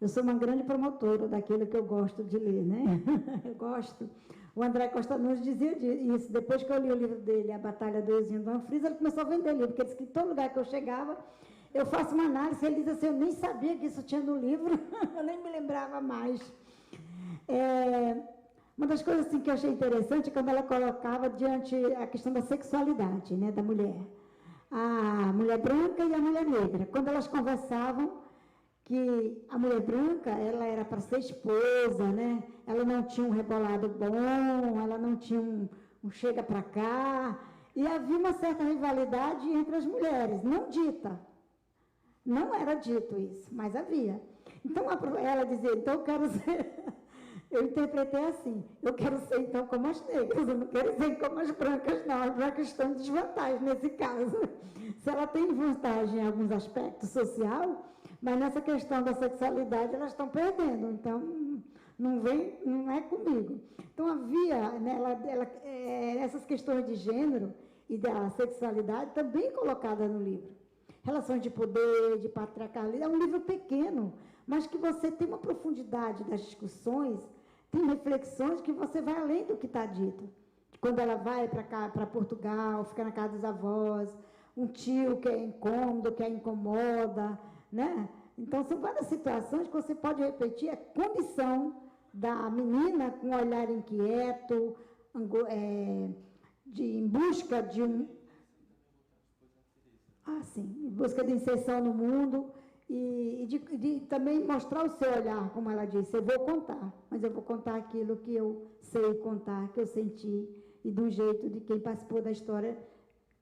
eu sou uma grande promotora daquilo que eu gosto de ler, né? Eu gosto. O André Costa Nunes dizia isso. Depois que eu li o livro dele, A Batalha do Euzinho do Anfris, ele começou a vender livro, porque ele disse que em todo lugar que eu chegava, eu faço uma análise, ele diz assim, eu nem sabia que isso tinha no livro, eu nem me lembrava mais. Uma das coisas assim, que eu achei interessante é quando ela colocava diante a questão da sexualidade, né, da mulher. A mulher branca e a mulher negra. Quando elas conversavam, que a mulher branca, ela era para ser esposa, né? Ela não tinha um rebolado bom, ela não tinha um chega para cá. E havia uma certa rivalidade entre as mulheres, não dita. Não era dito isso, mas havia. Então, ela dizia, então eu quero ser... Eu interpretei assim, eu quero ser então como as negras, eu não quero ser como as brancas, não. As brancas estão em desvantagem nesse caso. Se ela tem vantagem em alguns aspectos social, mas nessa questão da sexualidade elas estão perdendo, então não é comigo. Então havia, né, essas questões de gênero e da sexualidade também colocadas no livro. Relações de poder, de patriarcalismo, é um livro pequeno, mas que você tem uma profundidade das discussões, tem reflexões que você vai além do que está dito. Quando ela vai para Portugal, fica na casa dos avós, um tio que é incômodo, que a incomoda, né? Então, são várias situações que você pode repetir a condição da menina com um olhar inquieto, em busca de assim, em busca de inserção no mundo e de também mostrar o seu olhar, como ela disse. Eu vou contar, mas eu vou contar aquilo que eu sei contar, que eu senti, e do jeito de quem participou da história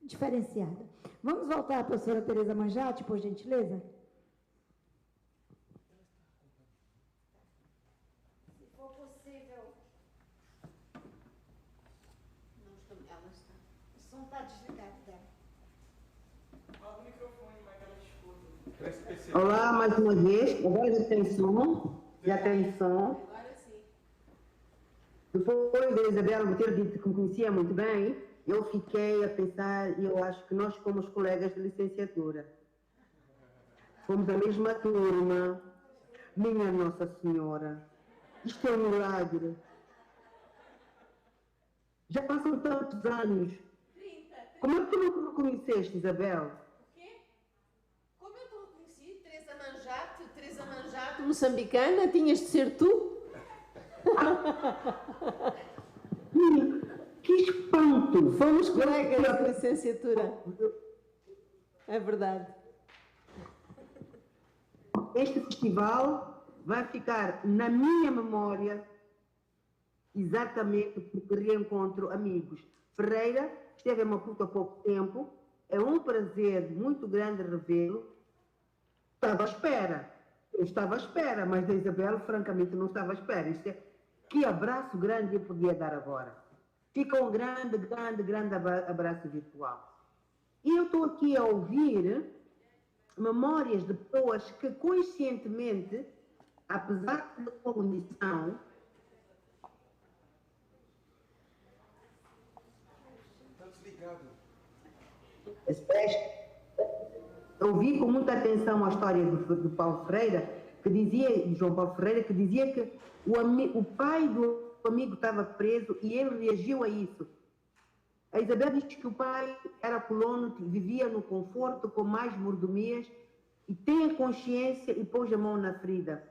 diferenciada. Vamos voltar à professora Tereza Manjate, por gentileza? Se for possível. Ela está. O som está desligado dela. Abre o microfone, mas ela escuta. Olá, mais uma vez. Agora já tem som. Já tem som. Agora sim. Depois da Isabela me ter dito que me conhecia muito bem, eu fiquei a pensar, e eu acho que nós fomos colegas de licenciatura. Fomos da mesma turma. Minha Nossa Senhora. Isto é um milagre. Já passam tantos anos. 30. Como é que tu não me reconheceste, Isabel? O quê? Como eu te reconheci? Teresa Manjato, moçambicana, tinhas de ser tu? Que espanto! Fomos colegas de licenciatura. É verdade. Este festival vai ficar na minha memória exatamente porque reencontro amigos. Ferreira esteve em Maputo há pouco tempo. É um prazer muito grande revê-lo. Estava à espera. Eu estava à espera, mas da Isabel, francamente, não estava à espera. Isto é, que abraço grande eu podia dar agora. Fica um grande, grande, grande abraço virtual. E eu estou aqui a ouvir memórias de pessoas que conscientemente, apesar da condição, eu vi com muita atenção a história do Paulo Ferreira, que dizia, de João Paulo Ferreira, que dizia que o pai do amigo estava preso e ele reagiu a isso. A Isabel diz que o pai era colono, vivia no conforto, com mais mordomias, e tem a consciência e pôs a mão na ferida.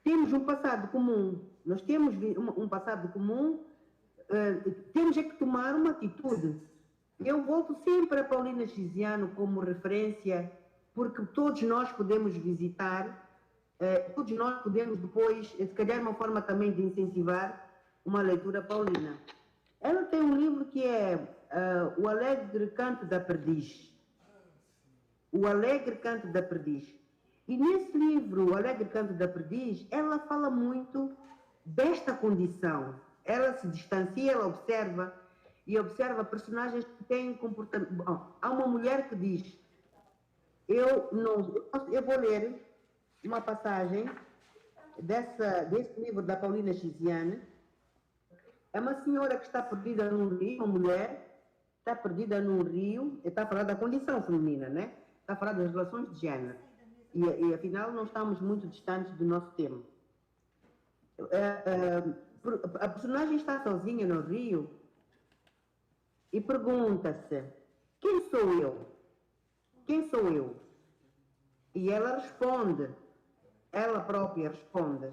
Temos um passado comum, nós temos um passado comum, temos é que tomar uma atitude. Eu volto sempre a Paulina Chiziano como referência, porque todos nós podemos visitar, todos nós podemos depois, se calhar uma forma também de incentivar uma leitura paulina. Ela tem um livro que é O Alegre Canto da Perdiz. O Alegre Canto da Perdiz. E nesse livro, O Alegre Canto da Perdiz, ela fala muito desta condição. Ela se distancia, ela observa, e observa personagens que têm comportamento. Bom, há uma mulher que diz, eu vou ler uma passagem desse livro da Paulina Chiziane. É uma senhora que está perdida num rio, uma mulher, está perdida num rio, está a falar da condição feminina, né? Está a falar das relações de género. E afinal, não estamos muito distantes do nosso tema. A personagem está sozinha no rio e pergunta-se, quem sou eu? Quem sou eu? E ela responde, ela própria responde.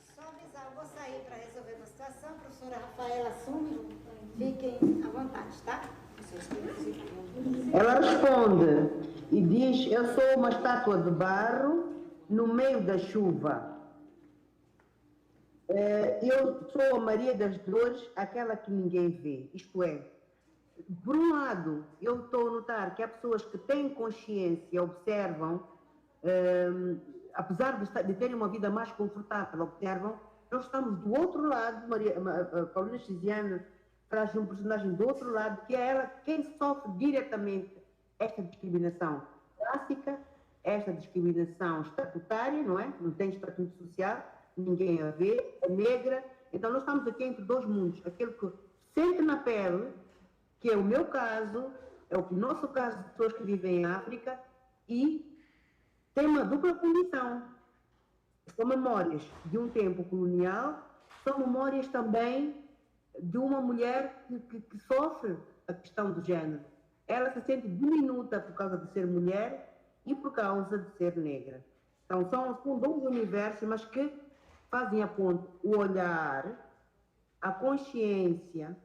Só avisar, eu vou sair para resolver uma situação, a professora Rafaela assume, fiquem à vontade, tá? Ela responde e diz, eu sou uma estátua de barro no meio da chuva. Eu sou a Maria das Dores, aquela que ninguém vê. Isto é, por um lado, eu estou a notar que há pessoas que têm consciência, observam, apesar de terem uma vida mais confortável, observam, nós estamos do outro lado. A Paulina Chiziane traz um personagem do outro lado, que é ela quem sofre diretamente esta discriminação clássica, esta discriminação estatutária, não é? Não tem estatuto social, ninguém a vê, é negra. Então nós estamos aqui entre dois mundos, aquele que sente na pele, que é o meu caso, é o nosso caso de pessoas que vivem em África, e tem uma dupla condição. São memórias de um tempo colonial, são memórias também de uma mulher que sofre a questão do género. Ela se sente diminuta por causa de ser mulher e por causa de ser negra. Então são dois universos, mas que fazem a ponte, o olhar, a consciência,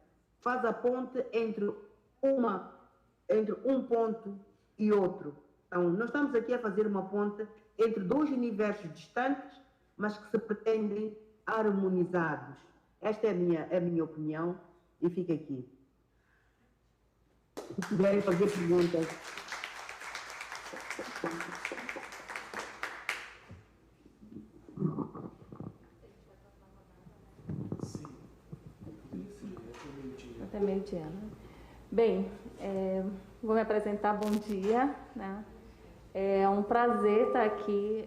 faz a ponte entre um ponto e outro. Então, nós estamos aqui a fazer uma ponte entre dois universos distantes, mas que se pretendem harmonizados. Esta é a minha opinião e fica aqui. Se quiserem fazer perguntas. Até meio-dia, né? Bem, vou me apresentar. Bom dia, né? É um prazer estar aqui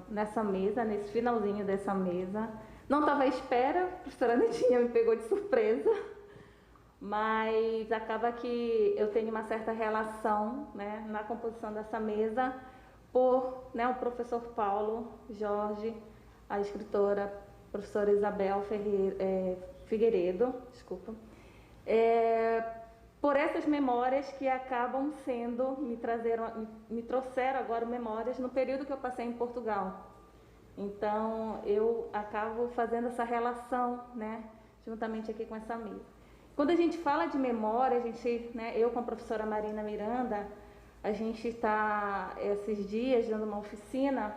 nessa mesa, nesse finalzinho dessa mesa. Não estava à espera, a professora Netinha me pegou de surpresa, mas acaba que eu tenho uma certa relação, né, na composição dessa mesa por, né, o professor Paulo Jorge, a escritora professora Isabel Figueiredo, desculpa, por essas memórias que acabam sendo, me trouxeram agora memórias no período que eu passei em Portugal. Então, eu acabo fazendo essa relação, né, juntamente aqui com essa mesa. Quando a gente fala de memória, a gente, né, eu com a professora Marina Miranda, a gente está esses dias dando uma oficina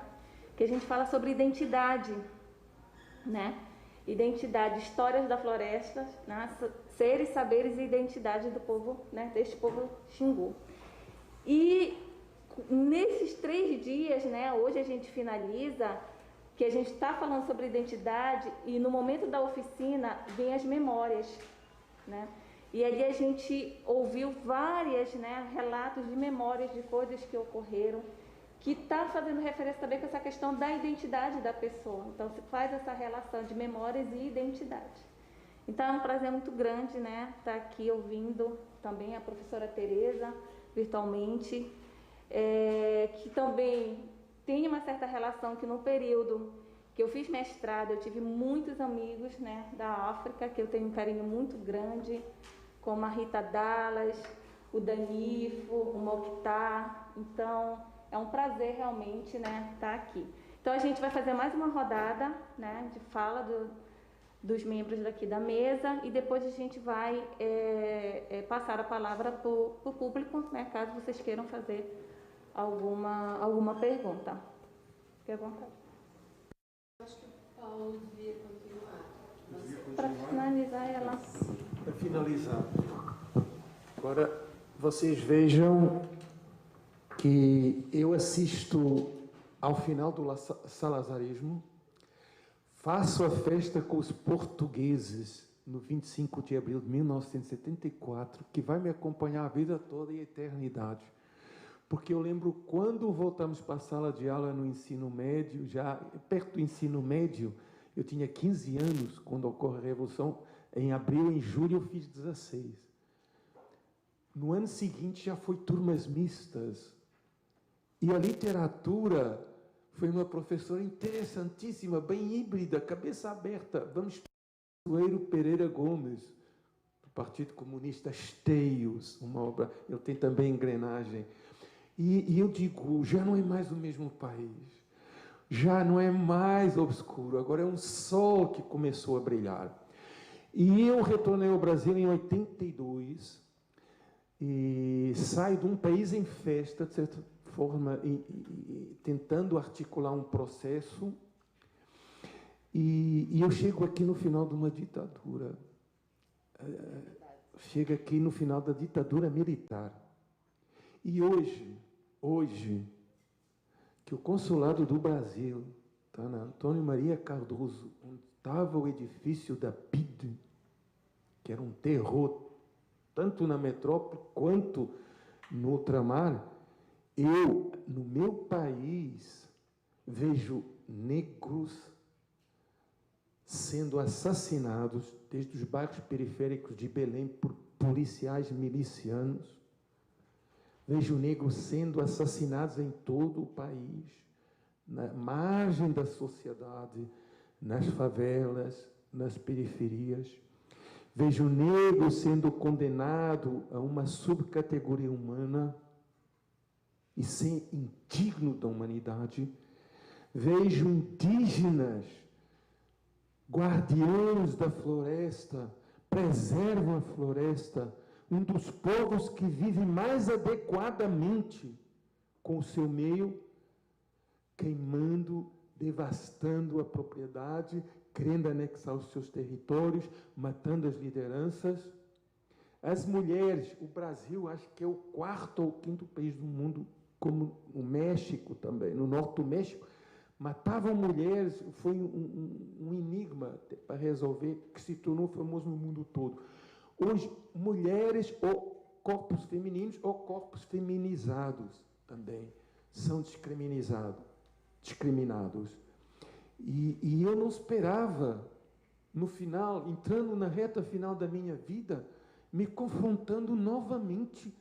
que a gente fala sobre identidade, né? Identidade, histórias da floresta, né? Seres, saberes e identidade do povo, né? Deste povo Xingu. E nesses 3 dias, né? Hoje a gente finaliza, que a gente está falando sobre identidade e no momento da oficina vem as memórias, né? E ali a gente ouviu várias, né, relatos de memórias de coisas que ocorreram, que está fazendo referência também com essa questão da identidade da pessoa. Então, se faz essa relação de memórias e identidade. Então, é um prazer muito grande, né, estar aqui ouvindo também a professora Tereza, virtualmente, que também tem uma certa relação que no período que eu fiz mestrado, eu tive muitos amigos, né, da África, que eu tenho um carinho muito grande, como a Rita Dallas, o Danifo, o Mokhtar. Então, é um prazer realmente, né, estar aqui. Então, a gente vai fazer mais uma rodada, né, de fala dos membros daqui da mesa e depois a gente vai passar a palavra para o público, né, caso vocês queiram fazer alguma pergunta. Fique à vontade. Acho que o Paulo devia continuar. Para finalizar, ela... Para finalizar, agora vocês vejam que eu assisto ao final do salazarismo, faço a festa com os portugueses no 25 de abril de 1974, que vai me acompanhar a vida toda e a eternidade. Porque eu lembro quando voltamos para a sala de aula no ensino médio, já perto do ensino médio, eu tinha 15 anos quando ocorre a Revolução. Em abril, em julho, eu fiz 16. No ano seguinte, já foi turmas mistas. E a literatura foi uma professora interessantíssima, bem híbrida, cabeça aberta. Vamos Soeiro Pereira Gomes, do Partido Comunista Esteios, uma obra, ele tem também Engrenagem. E eu digo, já não é mais o mesmo país, já não é mais obscuro, agora é um sol que começou a brilhar. E eu retornei ao Brasil em 82 e saio de um país em festa, de certa forma, tentando articular um processo, e eu chego aqui no final de uma ditadura, chego aqui no final da ditadura militar. E hoje, que o Consulado do Brasil está na Antônio Maria Cardoso, onde estava o edifício da PIDE, que era um terror, tanto na metrópole quanto no ultramar, eu, no meu país, vejo negros sendo assassinados, desde os bairros periféricos de Belém, por policiais milicianos. Vejo negros sendo assassinados em todo o país, na margem da sociedade, nas favelas, nas periferias. Vejo negro sendo condenado a uma subcategoria humana e ser indigno da humanidade. Vejo indígenas, guardiões da floresta, preservam a floresta, um dos povos que vive mais adequadamente com o seu meio, queimando, devastando a propriedade, querendo anexar os seus territórios, matando as lideranças. As mulheres, o Brasil acho que é o 4º ou 5º país do mundo, como o México também, no norte do México, matavam mulheres, foi um enigma para resolver, que se tornou famoso no mundo todo. Hoje, mulheres ou corpos femininos ou corpos feminizados também são discriminados. E eu não esperava, no final, entrando na reta final da minha vida, me confrontando novamente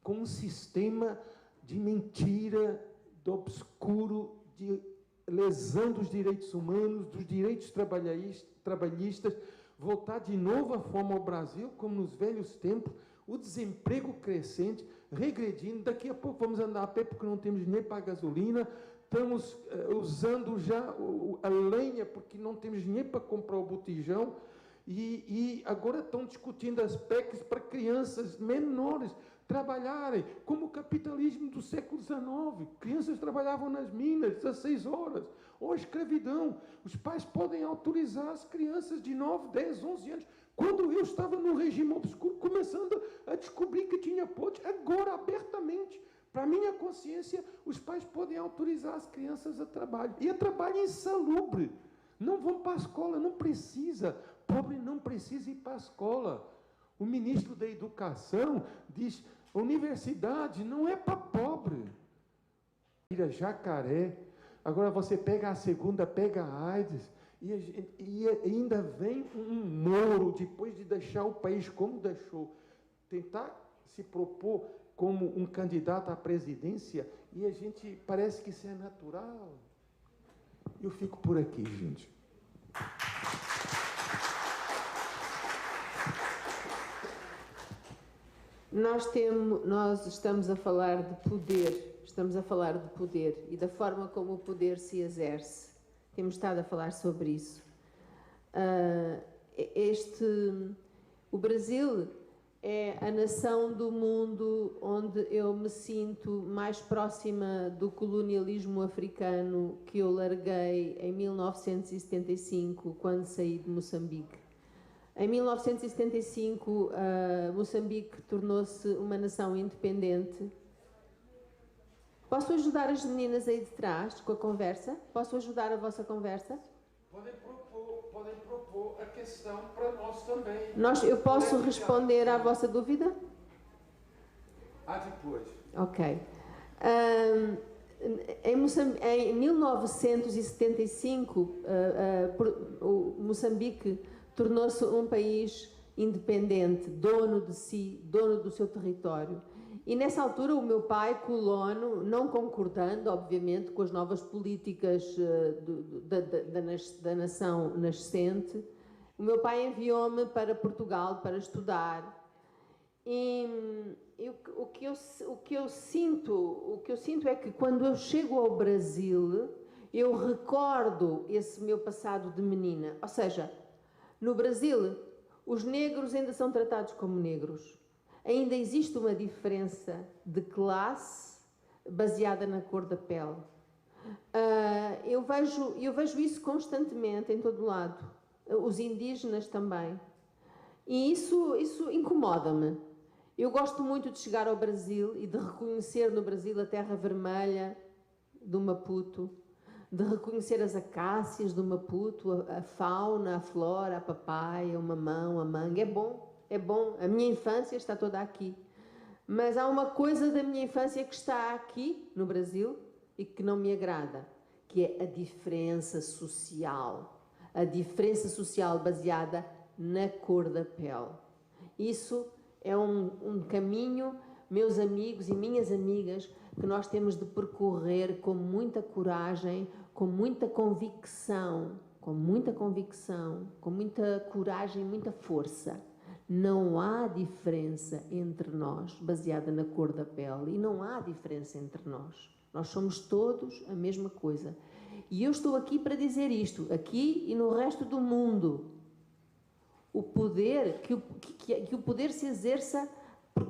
com um sistema de mentira, do obscuro, de lesão dos direitos humanos, dos direitos trabalhistas, voltar de novo a fome ao Brasil, como nos velhos tempos, o desemprego crescente, regredindo. Daqui a pouco vamos andar a pé porque não temos nem para gasolina, estamos usando já a lenha porque não temos dinheiro para comprar o botijão, e agora estão discutindo as PECs para crianças menores trabalharem, como o capitalismo do século XIX. Crianças trabalhavam nas minas 16 horas, ou a escravidão. Os pais podem autorizar as crianças de 9, 10, 11 anos. Quando eu estava no regime obscuro, começando a descobrir que tinha ponte, agora abertamente, para minha consciência, os pais podem autorizar as crianças a trabalho. E a trabalho insalubre. Não vão para a escola, não precisa. Pobre não precisa ir para a escola. O ministro da Educação diz: a universidade não é para pobre. Jacaré. Agora você pega a segunda, pega a AIDS, e ainda vem um Moro, depois de deixar o país como deixou, tentar se propor como um candidato à presidência, e a gente parece que isso é natural. Eu fico por aqui, gente. Nós estamos a falar de poder, e da forma como o poder se exerce. Temos estado a falar sobre isso. O Brasil é a nação do mundo onde eu me sinto mais próxima do colonialismo africano que eu larguei em 1975, quando saí de Moçambique. Em 1975, Moçambique tornou-se uma nação independente. Posso ajudar as meninas aí de trás com a conversa? Posso ajudar a vossa conversa? Podem propor a questão para nós também. Eu posso responder à vossa dúvida? Depois. Ok. Em 1975, o Moçambique tornou-se um país independente, dono de si, dono do seu território. E nessa altura o meu pai, colono, não concordando, obviamente, com as novas políticas da nação nascente, o meu pai enviou-me para Portugal para estudar. E o que eu sinto é que quando eu chego ao Brasil, eu recordo esse meu passado de menina. Ou seja, no Brasil, os negros ainda são tratados como negros. Ainda existe uma diferença de classe baseada na cor da pele. Eu vejo isso constantemente em todo lado. Os indígenas também. E isso incomoda-me. Eu gosto muito de chegar ao Brasil e de reconhecer no Brasil a terra vermelha do Maputo, de reconhecer as acácias do Maputo, a fauna, a flora, a papaya, o mamão, a manga. É bom. A minha infância está toda aqui. Mas há uma coisa da minha infância que está aqui, no Brasil, e que não me agrada, que é a diferença social. A diferença social baseada na cor da pele. Isso é um caminho, meus amigos e minhas amigas, que nós temos de percorrer com muita coragem, com muita convicção, com muita coragem e muita força. Não há diferença entre nós baseada na cor da pele, e não há diferença entre nós. Nós somos todos a mesma coisa. E eu estou aqui para dizer isto, aqui e no resto do mundo. o poder, que o poder se exerça,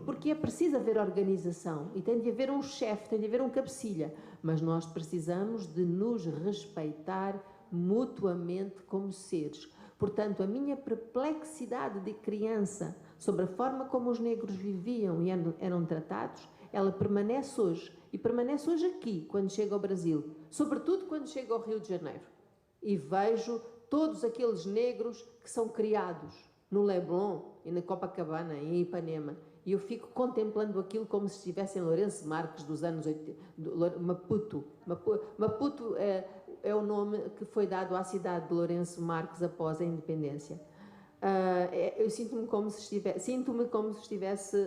porque é preciso haver organização e tem de haver um chefe, tem de haver um cabecilha, mas nós precisamos de nos respeitar mutuamente como seres. Portanto, a minha perplexidade de criança sobre a forma como os negros viviam e eram tratados, ela permanece hoje. E permanece hoje aqui, quando chego ao Brasil. Sobretudo quando chego ao Rio de Janeiro. E vejo todos aqueles negros que são criados no Leblon e na Copacabana, em Ipanema. E eu fico contemplando aquilo como se estivesse em Lourenço Marques dos anos 80. Maputo. Maputo é o nome que foi dado à cidade de Lourenço Marques após a independência. Eu sinto-me como se estivesse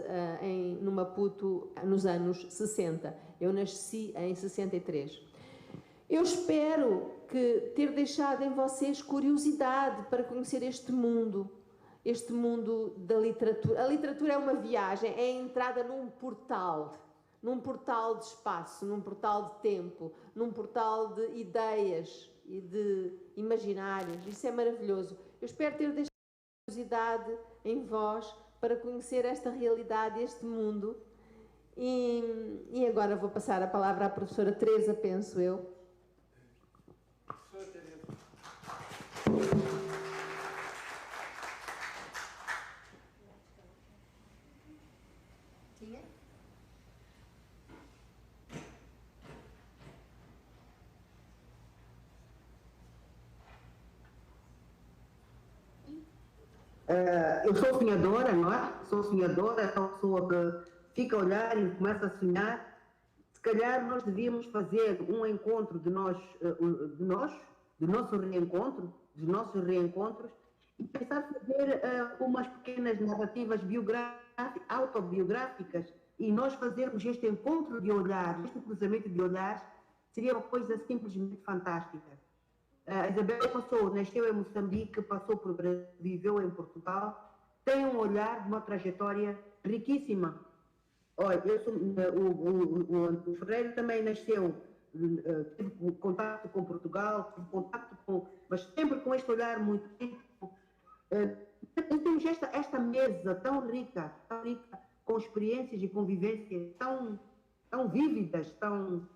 no Maputo nos anos 60. Eu nasci em 63. Eu espero ter deixado em vocês curiosidade para conhecer este mundo da literatura. A literatura é uma viagem, é a entrada num portal de espaço, num portal de tempo, num portal de ideias e de imaginários. Isso é maravilhoso. Eu espero ter deixado curiosidade em vós para conhecer esta realidade, este mundo. E agora vou passar a palavra à professora Teresa, penso eu. Professora Teresa. Eu sou sonhadora, não é? Sou sonhadora, aquela pessoa que fica a olhar e começa a sonhar. Se calhar nós devíamos fazer um encontro dos nossos reencontros, e pensar fazer umas pequenas narrativas autobiográficas, e nós fazermos este encontro de olhares, este cruzamento de olhares, seria uma coisa simplesmente fantástica. A Isabel nasceu em Moçambique, passou por Brasil, viveu em Portugal, tem um olhar de uma trajetória riquíssima. Olha, o Ferreira também nasceu, teve contato com Portugal, mas sempre com este olhar muito rico. Temos esta mesa tão rica, com experiências e convivências tão vívidas, tão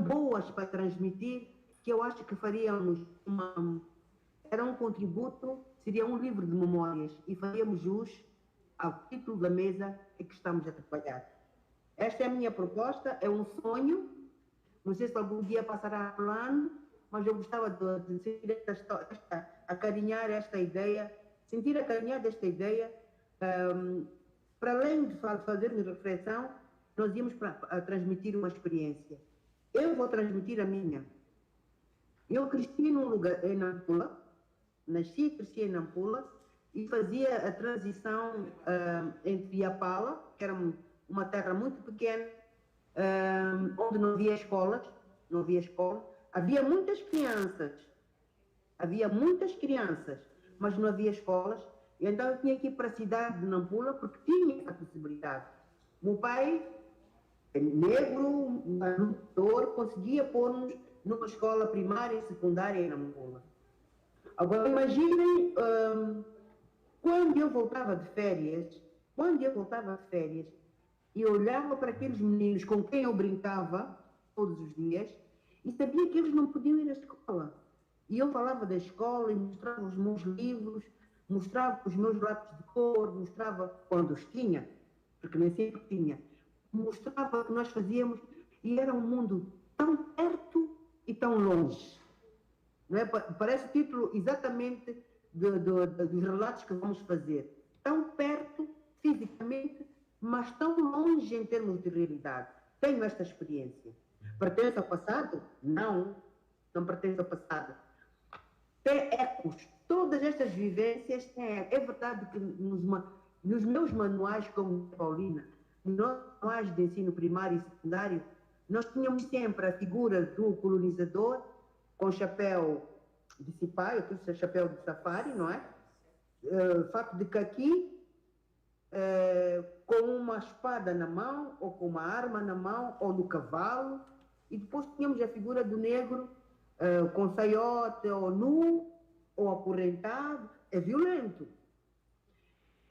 boas para transmitir, que eu acho que faríamos era um contributo, seria um livro de memórias, e faríamos jus ao título da mesa em que estamos a trabalhar. Esta é a minha proposta, é um sonho, não sei se algum dia passará a plano, mas eu gostava de sentir acarinhar esta ideia, sentir acarinhar desta ideia, para além de fazermos reflexão, nós íamos transmitir uma experiência. Eu vou transmitir a minha. Eu cresci num lugar, em Nampula, nasci e cresci em Nampula, e fazia a transição entre Iapala, que era uma terra muito pequena, onde não havia escola. Havia muitas crianças, mas não havia escolas, e então eu tinha que ir para a cidade de Nampula, porque tinha essa possibilidade. Meu pai, negro, lutador, conseguia pôr-nos numa escola primária e secundária em Nampula. Agora imaginem, quando eu voltava de férias, e olhava para aqueles meninos com quem eu brincava todos os dias, e sabia que eles não podiam ir à escola. E eu falava da escola e mostrava os meus livros, mostrava os meus lápis de cor, mostrava quando os tinha, porque nem sempre tinha, mostrava o que nós fazíamos, e era um mundo tão perto e tão longe. Não é? Parece o título exatamente dos relatos que vamos fazer. Tão perto fisicamente, mas tão longe em termos de realidade. Tenho esta experiência. Pertence ao passado? Não pertence ao passado. Tem ecos. Todas estas vivências têm. É verdade que nos meus manuais, como Paulina, nos manuais de ensino primário e secundário, nós tínhamos sempre a figura do colonizador com chapéu de cipai, eu trouxe chapéu de safari, não é? Fato de caqui, com uma espada na mão, ou com uma arma na mão, ou no cavalo, e depois tínhamos a figura do negro com saiote, ou nu, ou acorrentado. É violento.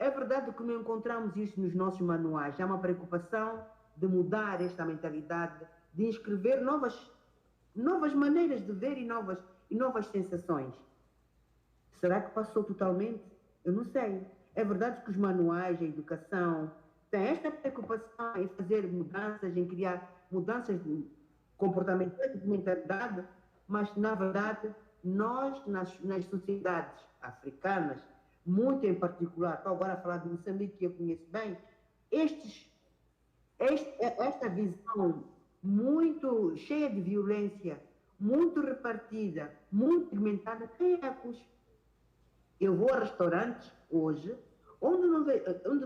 É verdade que não encontramos isso nos nossos manuais. Há uma preocupação de mudar esta mentalidade, de inscrever novas maneiras de ver e novas sensações. Será que passou totalmente? Eu não sei. É verdade que os manuais, a educação, têm esta preocupação em fazer mudanças, em criar mudanças de comportamento, de mentalidade, mas, na verdade, nós, nas sociedades africanas, muito em particular, estou agora a falar de Moçambique, que eu conheço bem, esta visão muito cheia de violência, muito repartida, muito pigmentada, tem ecos. Eu vou a restaurantes hoje, onde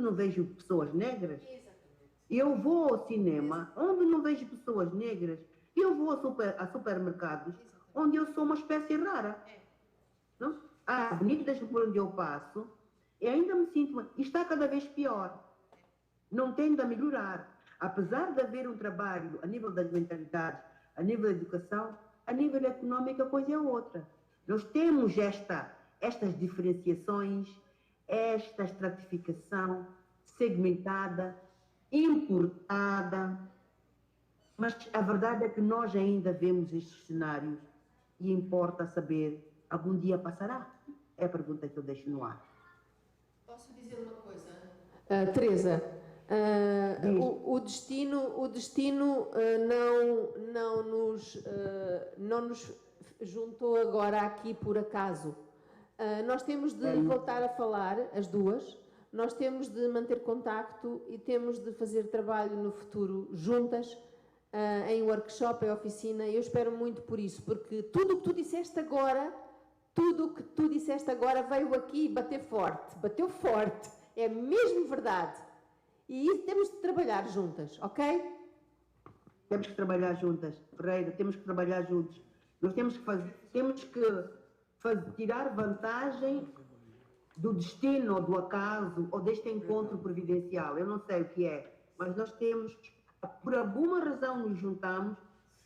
não vejo pessoas negras. Eu vou ao cinema, onde não vejo pessoas negras. Eu vou a supermercados, onde eu sou uma espécie rara. Não? Há avenidas por onde eu passo, e ainda me sinto... E está cada vez pior. Não tende a melhorar. Apesar de haver um trabalho a nível das mentalidades, a nível da educação, a nível econômico a coisa é outra. Nós temos estas diferenciações, esta estratificação segmentada, importada, mas a verdade é que nós ainda vemos estes cenários e importa saber, algum dia passará? É a pergunta que eu deixo no ar. Posso dizer uma coisa? Teresa, o destino não nos juntou agora aqui por acaso. Nós temos de voltar a falar, as duas, nós temos de manter contacto e temos de fazer trabalho no futuro juntas, em workshop, em oficina. Eu espero muito por isso, porque tudo o que tu disseste agora, veio aqui bater forte, bateu forte, é mesmo verdade. E isso temos de trabalhar juntas, ok? Temos que trabalhar juntas, Ferreira, temos que trabalhar juntos. Nós temos que tirar vantagem do destino, ou do acaso, ou deste encontro providencial. Eu não sei o que é, mas nós temos, por alguma razão nos juntamos,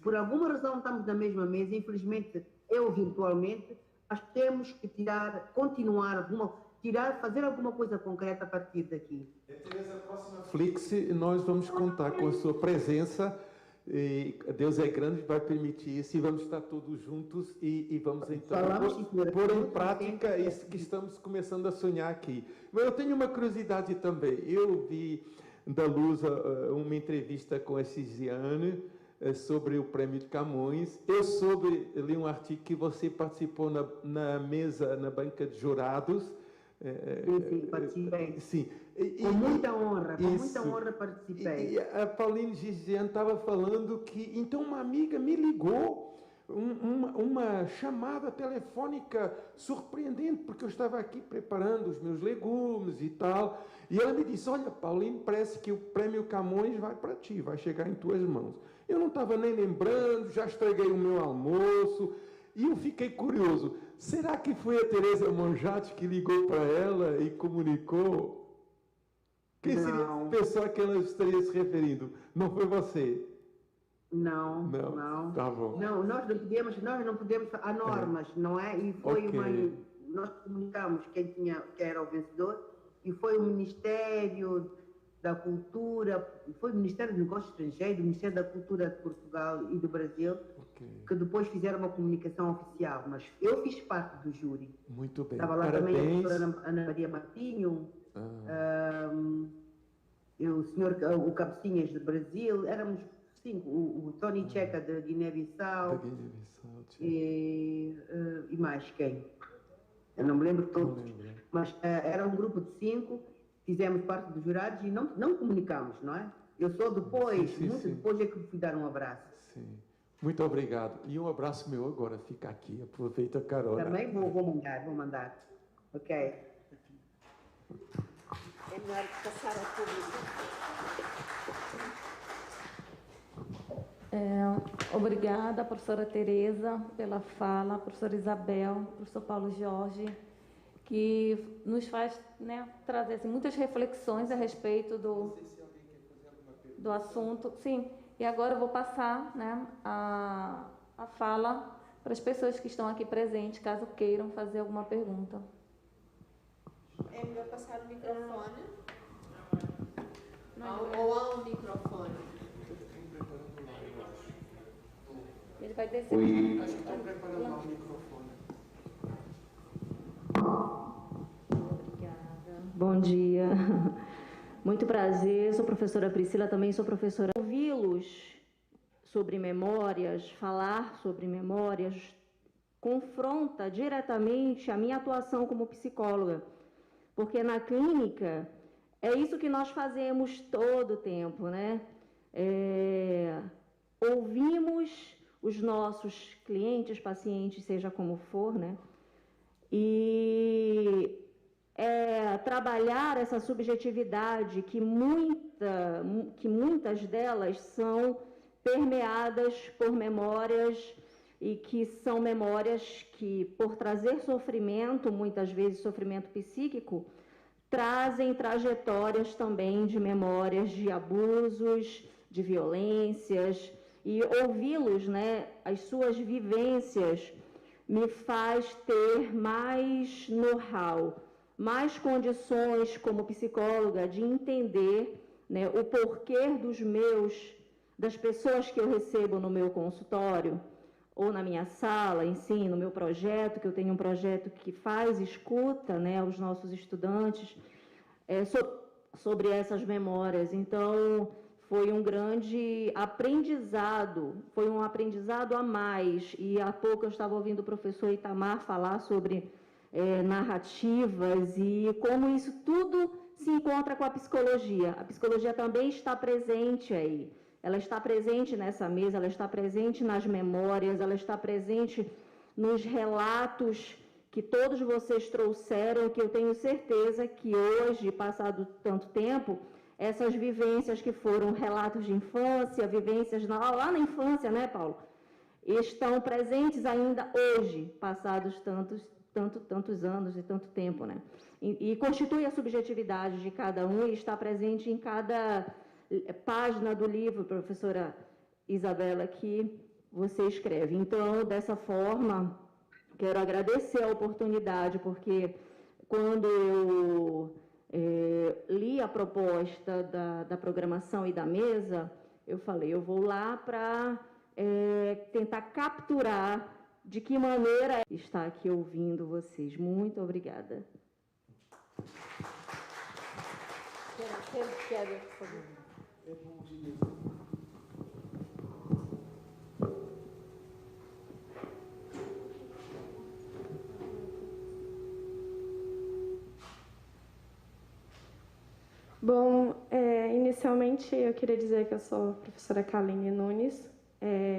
por alguma razão estamos na mesma mesa, infelizmente eu virtualmente, mas temos que fazer alguma coisa concreta a partir daqui. Teresa, a próxima Flix, nós vamos contar com a sua presença. E Deus é grande, vai permitir isso e vamos estar todos juntos e vamos então pôr em prática isso que estamos começando a sonhar aqui. Mas eu tenho uma curiosidade também. Eu vi da Luz uma entrevista com a Cisiane sobre o Prêmio de Camões. Eu li um artigo que você participou na mesa, na banca de jurados. Sim, participei. Sim. Com muita honra participei. E a Pauline Giziane estava falando que, então, uma amiga me ligou, uma chamada telefônica surpreendente, porque eu estava aqui preparando os meus legumes e tal, e ela me disse, olha, Pauline, parece que o Prêmio Camões vai para ti, vai chegar em tuas mãos. Eu não estava nem lembrando, já estraguei o meu almoço, e eu fiquei curioso. Será que foi a Teresa Monjate que ligou para ela e comunicou? Quem seria a pessoa que ela estaria se referindo? Não foi você? Não. Tá bom. Não, nós não podemos, há normas, não é? E foi nós comunicamos quem era o vencedor, e foi o Ministério da Cultura, foi o Ministério dos Negócios Estrangeiros, o Ministério da Cultura de Portugal e do Brasil, que depois fizeram uma comunicação oficial, mas eu fiz parte do júri. Muito bem. Estava lá Parabéns. também a doutora Ana Maria Martinho, o Cabecinhas do Brasil, éramos cinco, o Tony Checa da Guiné-Bissau, e mais quem? Eu não me lembro todos, mas era um grupo de 5, fizemos parte dos jurados e não comunicamos, não é? Eu só depois, depois é que fui dar um abraço. Sim. Muito obrigado. E um abraço meu agora, fica aqui, aproveita a carona. Também vou mandar. Ok. É melhor passar ao público. Obrigada, professora Teresa, pela fala, professora Isabel, professor Paulo Jorge, que nos faz, trazer assim, muitas reflexões a respeito do assunto. Sim, e agora eu vou passar a fala para as pessoas que estão aqui presentes, caso queiram fazer alguma pergunta. É melhor passar o microfone? Ou há um microfone? Ele vai descer. Oi. Acho que estão preparando lá o microfone. Obrigada. Bom dia. Muito prazer, sou professora Priscila, também sou professora. Ouvi-los sobre memórias, falar sobre memórias, confronta diretamente a minha atuação como psicóloga, porque na clínica é isso que nós fazemos todo o tempo, né? Ouvimos os nossos clientes, pacientes, seja como for, né? E trabalhar essa subjetividade que muitas delas são permeadas por memórias e que são memórias que, por trazer sofrimento, muitas vezes sofrimento psíquico, trazem trajetórias também de memórias de abusos, de violências, e ouvi-los, né, as suas vivências, me faz ter mais know-how, mais condições como psicóloga de entender, né, o porquê das pessoas que eu recebo no meu consultório ou na minha sala, no meu projeto, que eu tenho um projeto que faz escuta, né, aos nossos estudantes sobre essas memórias. Então, foi um grande aprendizado, foi um aprendizado a mais. E há pouco eu estava ouvindo o professor Itamar falar sobre narrativas e como isso tudo se encontra com a psicologia. A psicologia também está presente aí. Ela está presente nessa mesa, ela está presente nas memórias, ela está presente nos relatos que todos vocês trouxeram, que eu tenho certeza que hoje, passado tanto tempo, essas vivências que foram relatos de infância, vivências lá na infância, né, Paulo? Estão presentes ainda hoje, passados tantos anos e tanto tempo, né? E constitui a subjetividade de cada um e está presente em cada página do livro, professora Isabela, que você escreve. Então, dessa forma, quero agradecer a oportunidade, porque quando eu li a proposta da programação e da mesa, eu falei, eu vou lá para tentar capturar de que maneira está aqui ouvindo vocês. Muito obrigada. Bom, inicialmente eu queria dizer que eu sou a professora Kaline Nunes,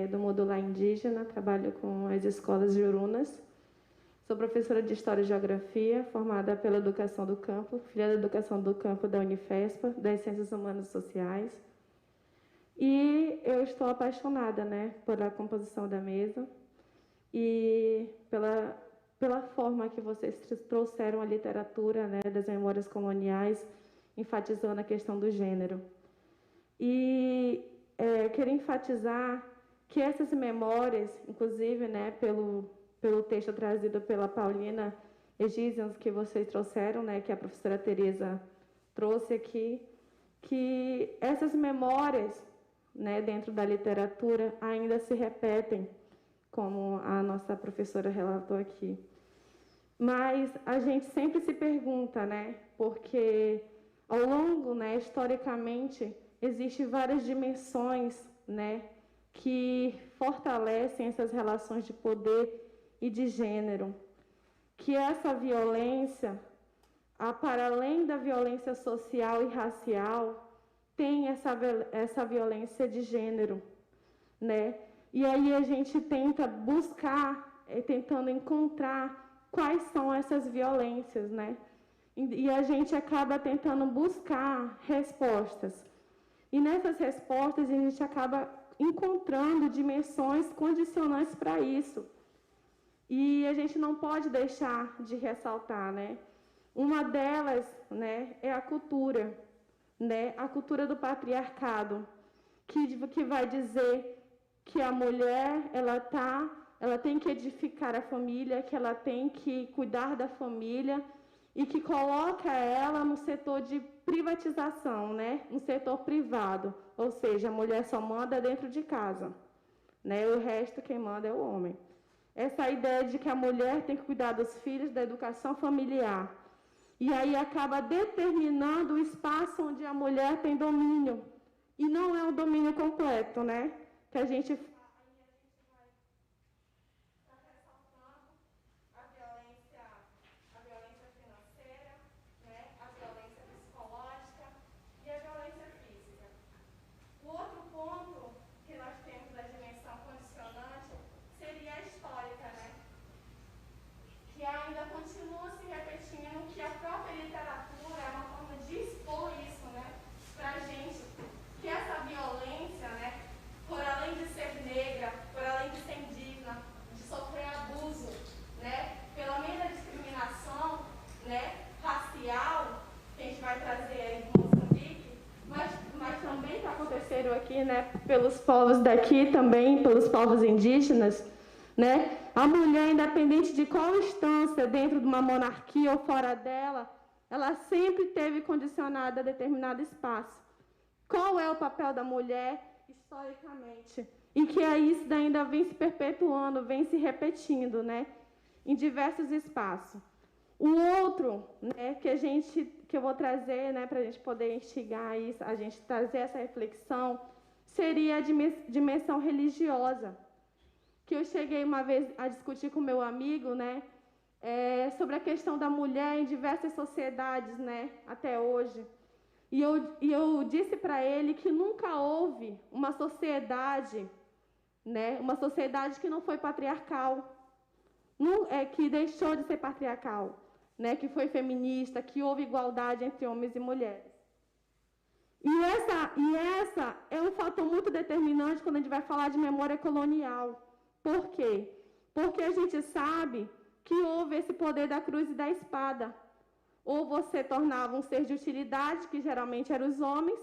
do Modular Indígena, trabalho com as escolas de Urunas. Sou professora de História e Geografia, formada pela Educação do Campo, filha da Educação do Campo da Unifespa, das Ciências Humanas e Sociais. E eu estou apaixonada, né, pela composição da mesa e pela forma que vocês trouxeram a literatura, né, das memórias coloniais, enfatizando a questão do gênero. E queria enfatizar que essas memórias, inclusive, né, pelo texto trazido pela Paulina Egízians, que vocês trouxeram, né, que a professora Tereza trouxe aqui, que essas memórias, né, dentro da literatura ainda se repetem, como a nossa professora relatou aqui. Mas a gente sempre se pergunta, né, porque ao longo, né, historicamente, existem várias dimensões, né, que fortalecem essas relações de poder e de gênero. Que essa violência, para além da violência social e racial, tem essa violência de gênero, né? E aí a gente tenta buscar, tentando encontrar quais são essas violências, né? E a gente acaba tentando buscar respostas. E nessas respostas a gente acaba encontrando dimensões condicionantes para isso. E a gente não pode deixar de ressaltar, né? Uma delas, né, é a cultura, né? A cultura do patriarcado, que vai dizer que a mulher ela tem que edificar a família, que ela tem que cuidar da família e que coloca ela no setor de privatização, né? No setor privado, ou seja, a mulher só manda dentro de casa, né? O resto quem manda é o homem. Essa ideia de que a mulher tem que cuidar dos filhos, da educação familiar, e aí acaba determinando o espaço onde a mulher tem domínio, e não é um domínio completo, né? Que a gente aqui, né, pelos povos daqui também, pelos povos indígenas, né, a mulher, independente de qual instância, dentro de uma monarquia ou fora dela, ela sempre teve condicionada a determinado espaço. Qual é o papel da mulher, historicamente? E que isso ainda vem se perpetuando, vem se repetindo, né, em diversos espaços. O outro, né, que eu vou trazer, né, para a gente poder instigar isso, a gente trazer essa reflexão, seria a dimensão religiosa, que eu cheguei uma vez a discutir com meu amigo, né, sobre a questão da mulher em diversas sociedades, né, até hoje. E eu disse para ele que nunca houve uma sociedade, né, uma sociedade que não foi patriarcal, que deixou de ser patriarcal, né, que foi feminista, que houve igualdade entre homens e mulheres. E essa é um fator muito determinante quando a gente vai falar de memória colonial. Por quê? Porque a gente sabe que houve esse poder da cruz e da espada. Ou você tornava um ser de utilidade, que geralmente eram os homens,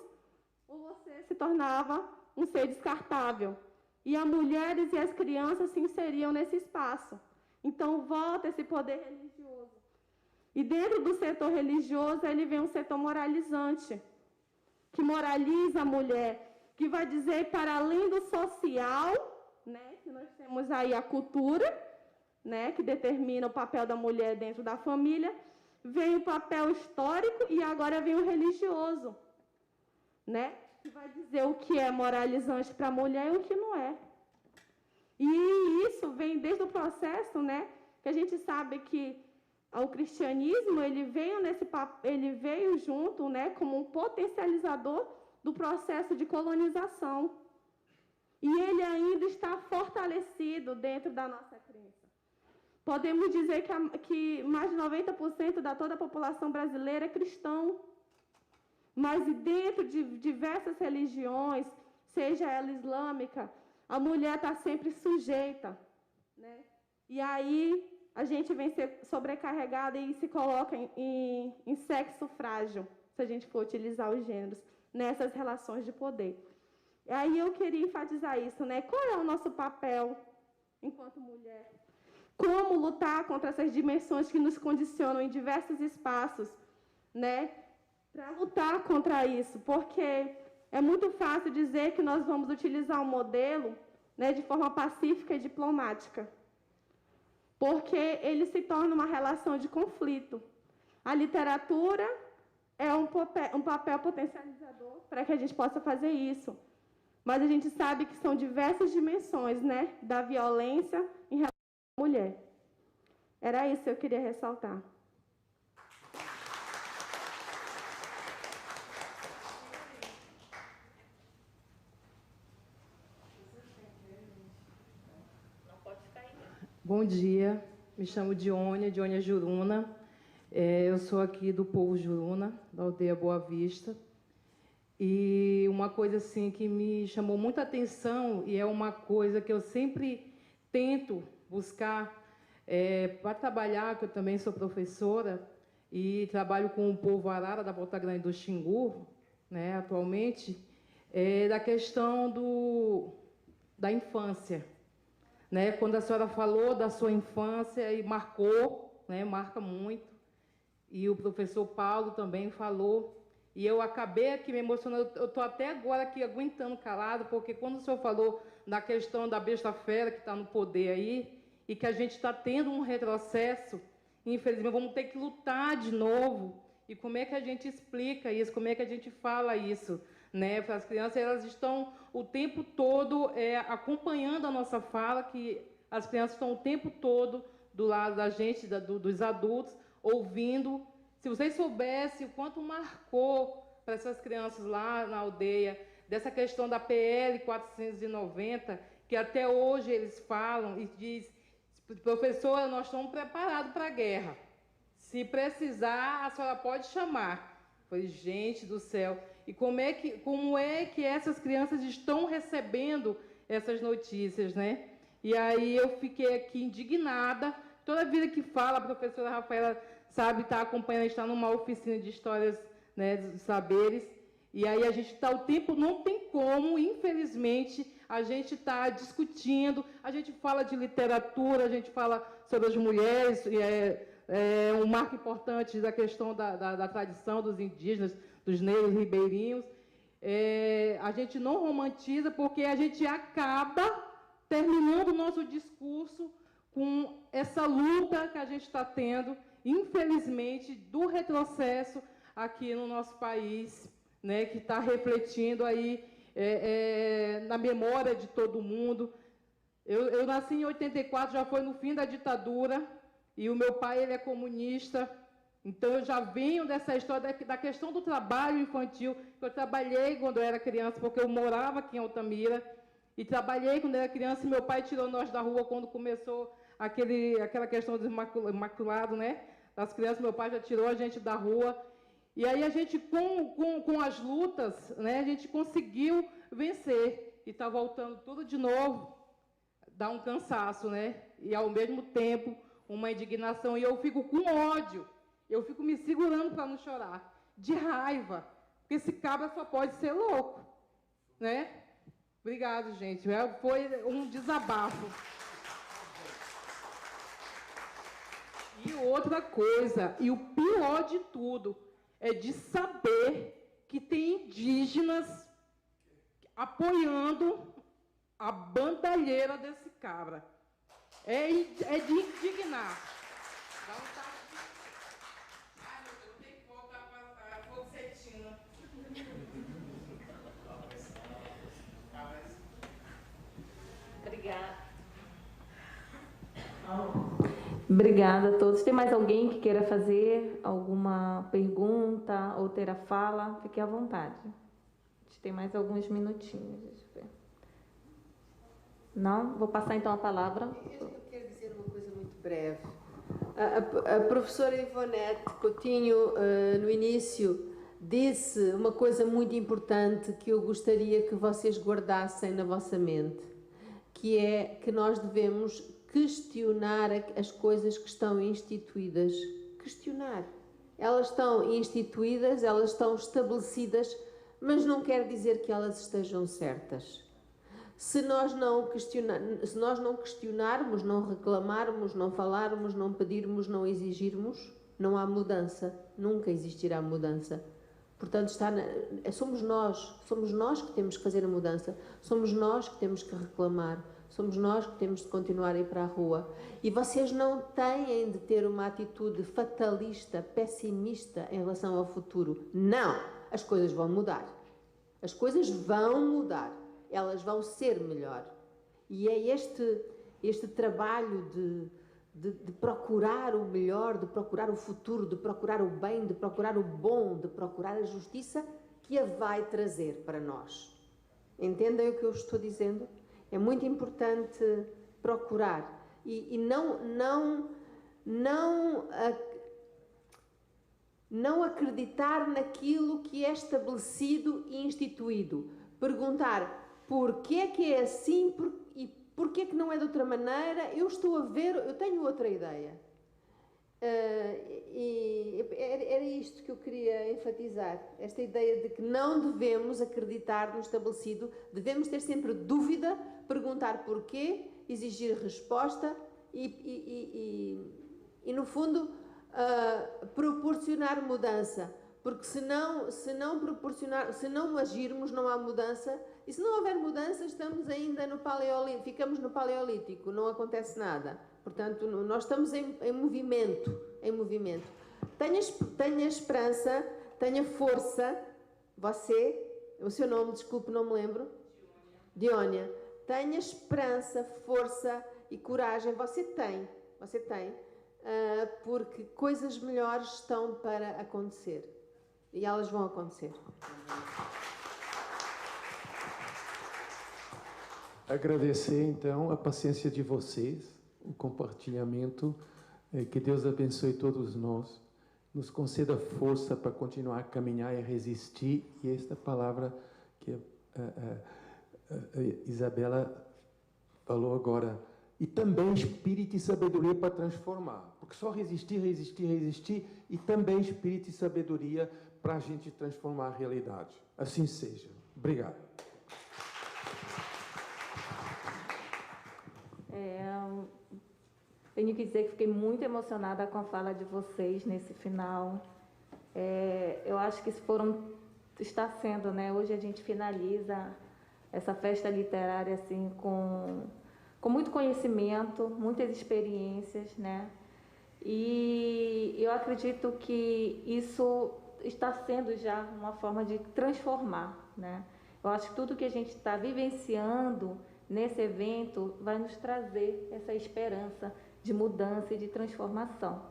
ou você se tornava um ser descartável. E as mulheres e as crianças se inseriam nesse espaço. Então, volta esse poder religioso. E dentro do setor religioso, ele vem um setor moralizante, que moraliza a mulher, que vai dizer, para além do social, né, que nós temos aí a cultura, né, que determina o papel da mulher dentro da família, vem o papel histórico e agora vem o religioso, né, que vai dizer o que é moralizante para a mulher e o que não é. E isso vem desde o processo, né, que a gente sabe que o cristianismo ele veio junto, né, como um potencializador do processo de colonização. E ele ainda está fortalecido dentro da nossa crença. Podemos dizer que mais de 90% da toda a população brasileira é cristão. Mas dentro de diversas religiões, seja ela islâmica, a mulher está sempre sujeita, né? E aí a gente vem ser sobrecarregada e se coloca em sexo frágil, se a gente for utilizar os gêneros, nessas relações de poder. E aí eu queria enfatizar isso, né? Qual é o nosso papel enquanto mulher? Como lutar contra essas dimensões que nos condicionam em diversos espaços, né? Para lutar contra isso, porque é muito fácil dizer que nós vamos utilizar um modelo, né, de forma pacífica e diplomática, porque ele se torna uma relação de conflito. A literatura é um papel potencializador para que a gente possa fazer isso, mas a gente sabe que são diversas dimensões, né, da violência em relação à mulher. Era isso que eu queria ressaltar. Bom dia, me chamo Dionia Juruna, eu sou aqui do povo Juruna, da aldeia Boa Vista, e uma coisa assim que me chamou muita atenção, e é uma coisa que eu sempre tento buscar para trabalhar, que eu também sou professora, e trabalho com o povo Arara, da Volta Grande do Xingu, né, atualmente, da questão da infância. Né, quando a senhora falou da sua infância e marcou, né, marca muito. e o professor Paulo também falou, e eu acabei aqui me emocionando, eu estou até agora aqui aguentando calado, porque quando o senhor falou da questão da besta-fera que está no poder aí, e que a gente está tendo um retrocesso, infelizmente vamos ter que lutar de novo, e como é que a gente explica isso, como é que a gente fala isso, né? Para as crianças, elas estão o tempo todo acompanhando a nossa fala, que as crianças estão o tempo todo do lado da gente, dos adultos, ouvindo. Se vocês soubessem o quanto marcou para essas crianças lá na aldeia, dessa questão da PL 490, que até hoje eles falam e dizem, professora, nós estamos preparados para a guerra. Se precisar, a senhora pode chamar. Falei, gente do céu, e como é que essas crianças estão recebendo essas notícias, né? E aí eu fiquei aqui indignada. Toda vida que fala, a professora Rafaela sabe, está acompanhando, está numa oficina de histórias, né, dos saberes, e aí a gente está o tempo, não tem como, infelizmente, a gente está discutindo, a gente fala de literatura, a gente fala sobre as mulheres, e um marco importante da questão da tradição dos indígenas, dos negros ribeirinhos. A gente não romantiza, porque a gente acaba terminando o nosso discurso com essa luta que a gente está tendo, infelizmente, do retrocesso aqui no nosso país, né, que está refletindo aí na memória de todo mundo. Eu nasci em 84, já foi no fim da ditadura, e o meu pai ele é comunista, então eu já venho dessa história da questão do trabalho infantil, que eu trabalhei quando eu era criança, porque eu morava aqui em Altamira, e trabalhei quando eu era criança, e meu pai tirou nós da rua quando começou aquela questão do imaculado, né? Das crianças, meu pai já tirou a gente da rua. E aí a gente, com as lutas, né, a gente conseguiu vencer. E está voltando tudo de novo, dá um cansaço, né? E ao mesmo tempo, uma indignação. E eu fico com ódio, eu fico me segurando para não chorar, de raiva, porque esse cabra só pode ser louco, né? Obrigado, gente. Foi um desabafo. E outra coisa, e o pior de tudo, é de saber que tem indígenas apoiando a bandalheira desse cabra. É de indignar. Dá um tapa. Ai, meu Deus, tem que voltar a passar. Fogo cetina. Obrigada. Obrigada a todos. Tem mais alguém que queira fazer alguma pergunta ou ter a fala? Fique à vontade. A gente tem mais alguns minutinhos. Deixa eu ver. Não? Vou passar então a palavra. Eu quero dizer uma coisa muito breve. A professora Ivonete Coutinho, no início, disse uma coisa muito importante que eu gostaria que vocês guardassem na vossa mente, que é que nós devemos questionar as coisas que estão instituídas. Questionar. Elas estão instituídas, elas estão estabelecidas, mas não quer dizer que elas estejam certas. Se nós não questionarmos, não reclamarmos, não falarmos, não pedirmos, não exigirmos, não há mudança. Nunca existirá mudança. Portanto, somos nós que temos que fazer a mudança, somos nós que temos que reclamar, somos nós que temos de continuar a ir para a rua. E vocês não têm de ter uma atitude fatalista, pessimista em relação ao futuro. Não! As coisas vão mudar. As coisas vão mudar. Elas vão ser melhor. E é este trabalho de procurar o melhor, de procurar o futuro, de procurar o bem, de procurar o bom, de procurar a justiça que a vai trazer para nós. Entendem o que eu estou dizendo? É muito importante procurar e não acreditar naquilo que é estabelecido e instituído. Perguntar porquê que é assim e porquê que não é de outra maneira. Eu estou a ver, eu tenho outra ideia. E era isto que eu queria enfatizar, esta ideia de que não devemos acreditar no estabelecido, devemos ter sempre dúvida, perguntar porquê, exigir resposta e no fundo, proporcionar mudança, porque se não agirmos, não há mudança, e se não houver mudança, estamos ainda no Paleolítico, ficamos no Paleolítico, não acontece nada. Portanto, nós estamos em movimento, Tenha esperança, tenha força, o seu nome, desculpe, não me lembro. Diónia. Tenha esperança, força e coragem, você tem, porque coisas melhores estão para acontecer e elas vão acontecer. Agradecer então a paciência de vocês, o compartilhamento, que Deus abençoe todos nós, nos conceda força para continuar a caminhar e resistir, e esta palavra que a Isabela falou agora, e também espírito e sabedoria para transformar, porque só resistir, e também espírito e sabedoria para a gente transformar a realidade. Assim seja. Obrigado. Tenho que dizer que fiquei muito emocionada com a fala de vocês nesse final. Eu acho que está sendo, né? Hoje a gente finaliza essa festa literária assim com muito conhecimento, muitas experiências, né? E eu acredito que isso está sendo já uma forma de transformar, né? Eu acho que tudo que a gente está vivenciando nesse evento vai nos trazer essa esperança de mudança e de transformação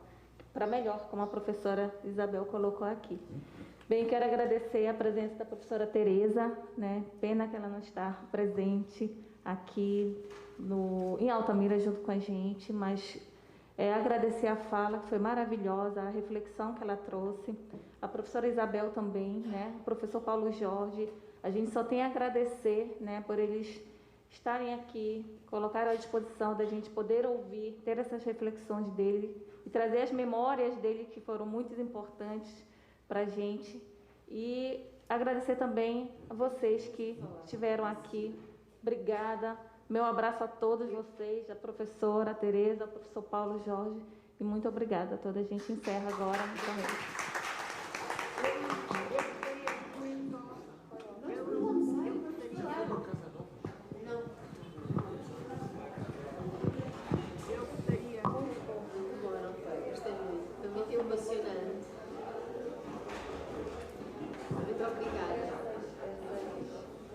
para melhor, como a professora Isabel colocou aqui. Bem, quero agradecer a presença da professora Tereza, né? Pena que ela não está presente aqui em Altamira junto com a gente, mas agradecer a fala, que foi maravilhosa, a reflexão que ela trouxe, a professora Isabel também, né? O professor Paulo Jorge, a gente só tem a agradecer, né, por eles estarem aqui, colocar à disposição da gente poder ouvir, ter essas reflexões dele e trazer as memórias dele, que foram muito importantes para a gente. E agradecer também a vocês que estiveram aqui. Obrigada. Meu abraço a todos vocês, a professora Tereza, o professor Paulo Jorge, e muito obrigada a toda a gente. Encerra agora. Muito obrigada.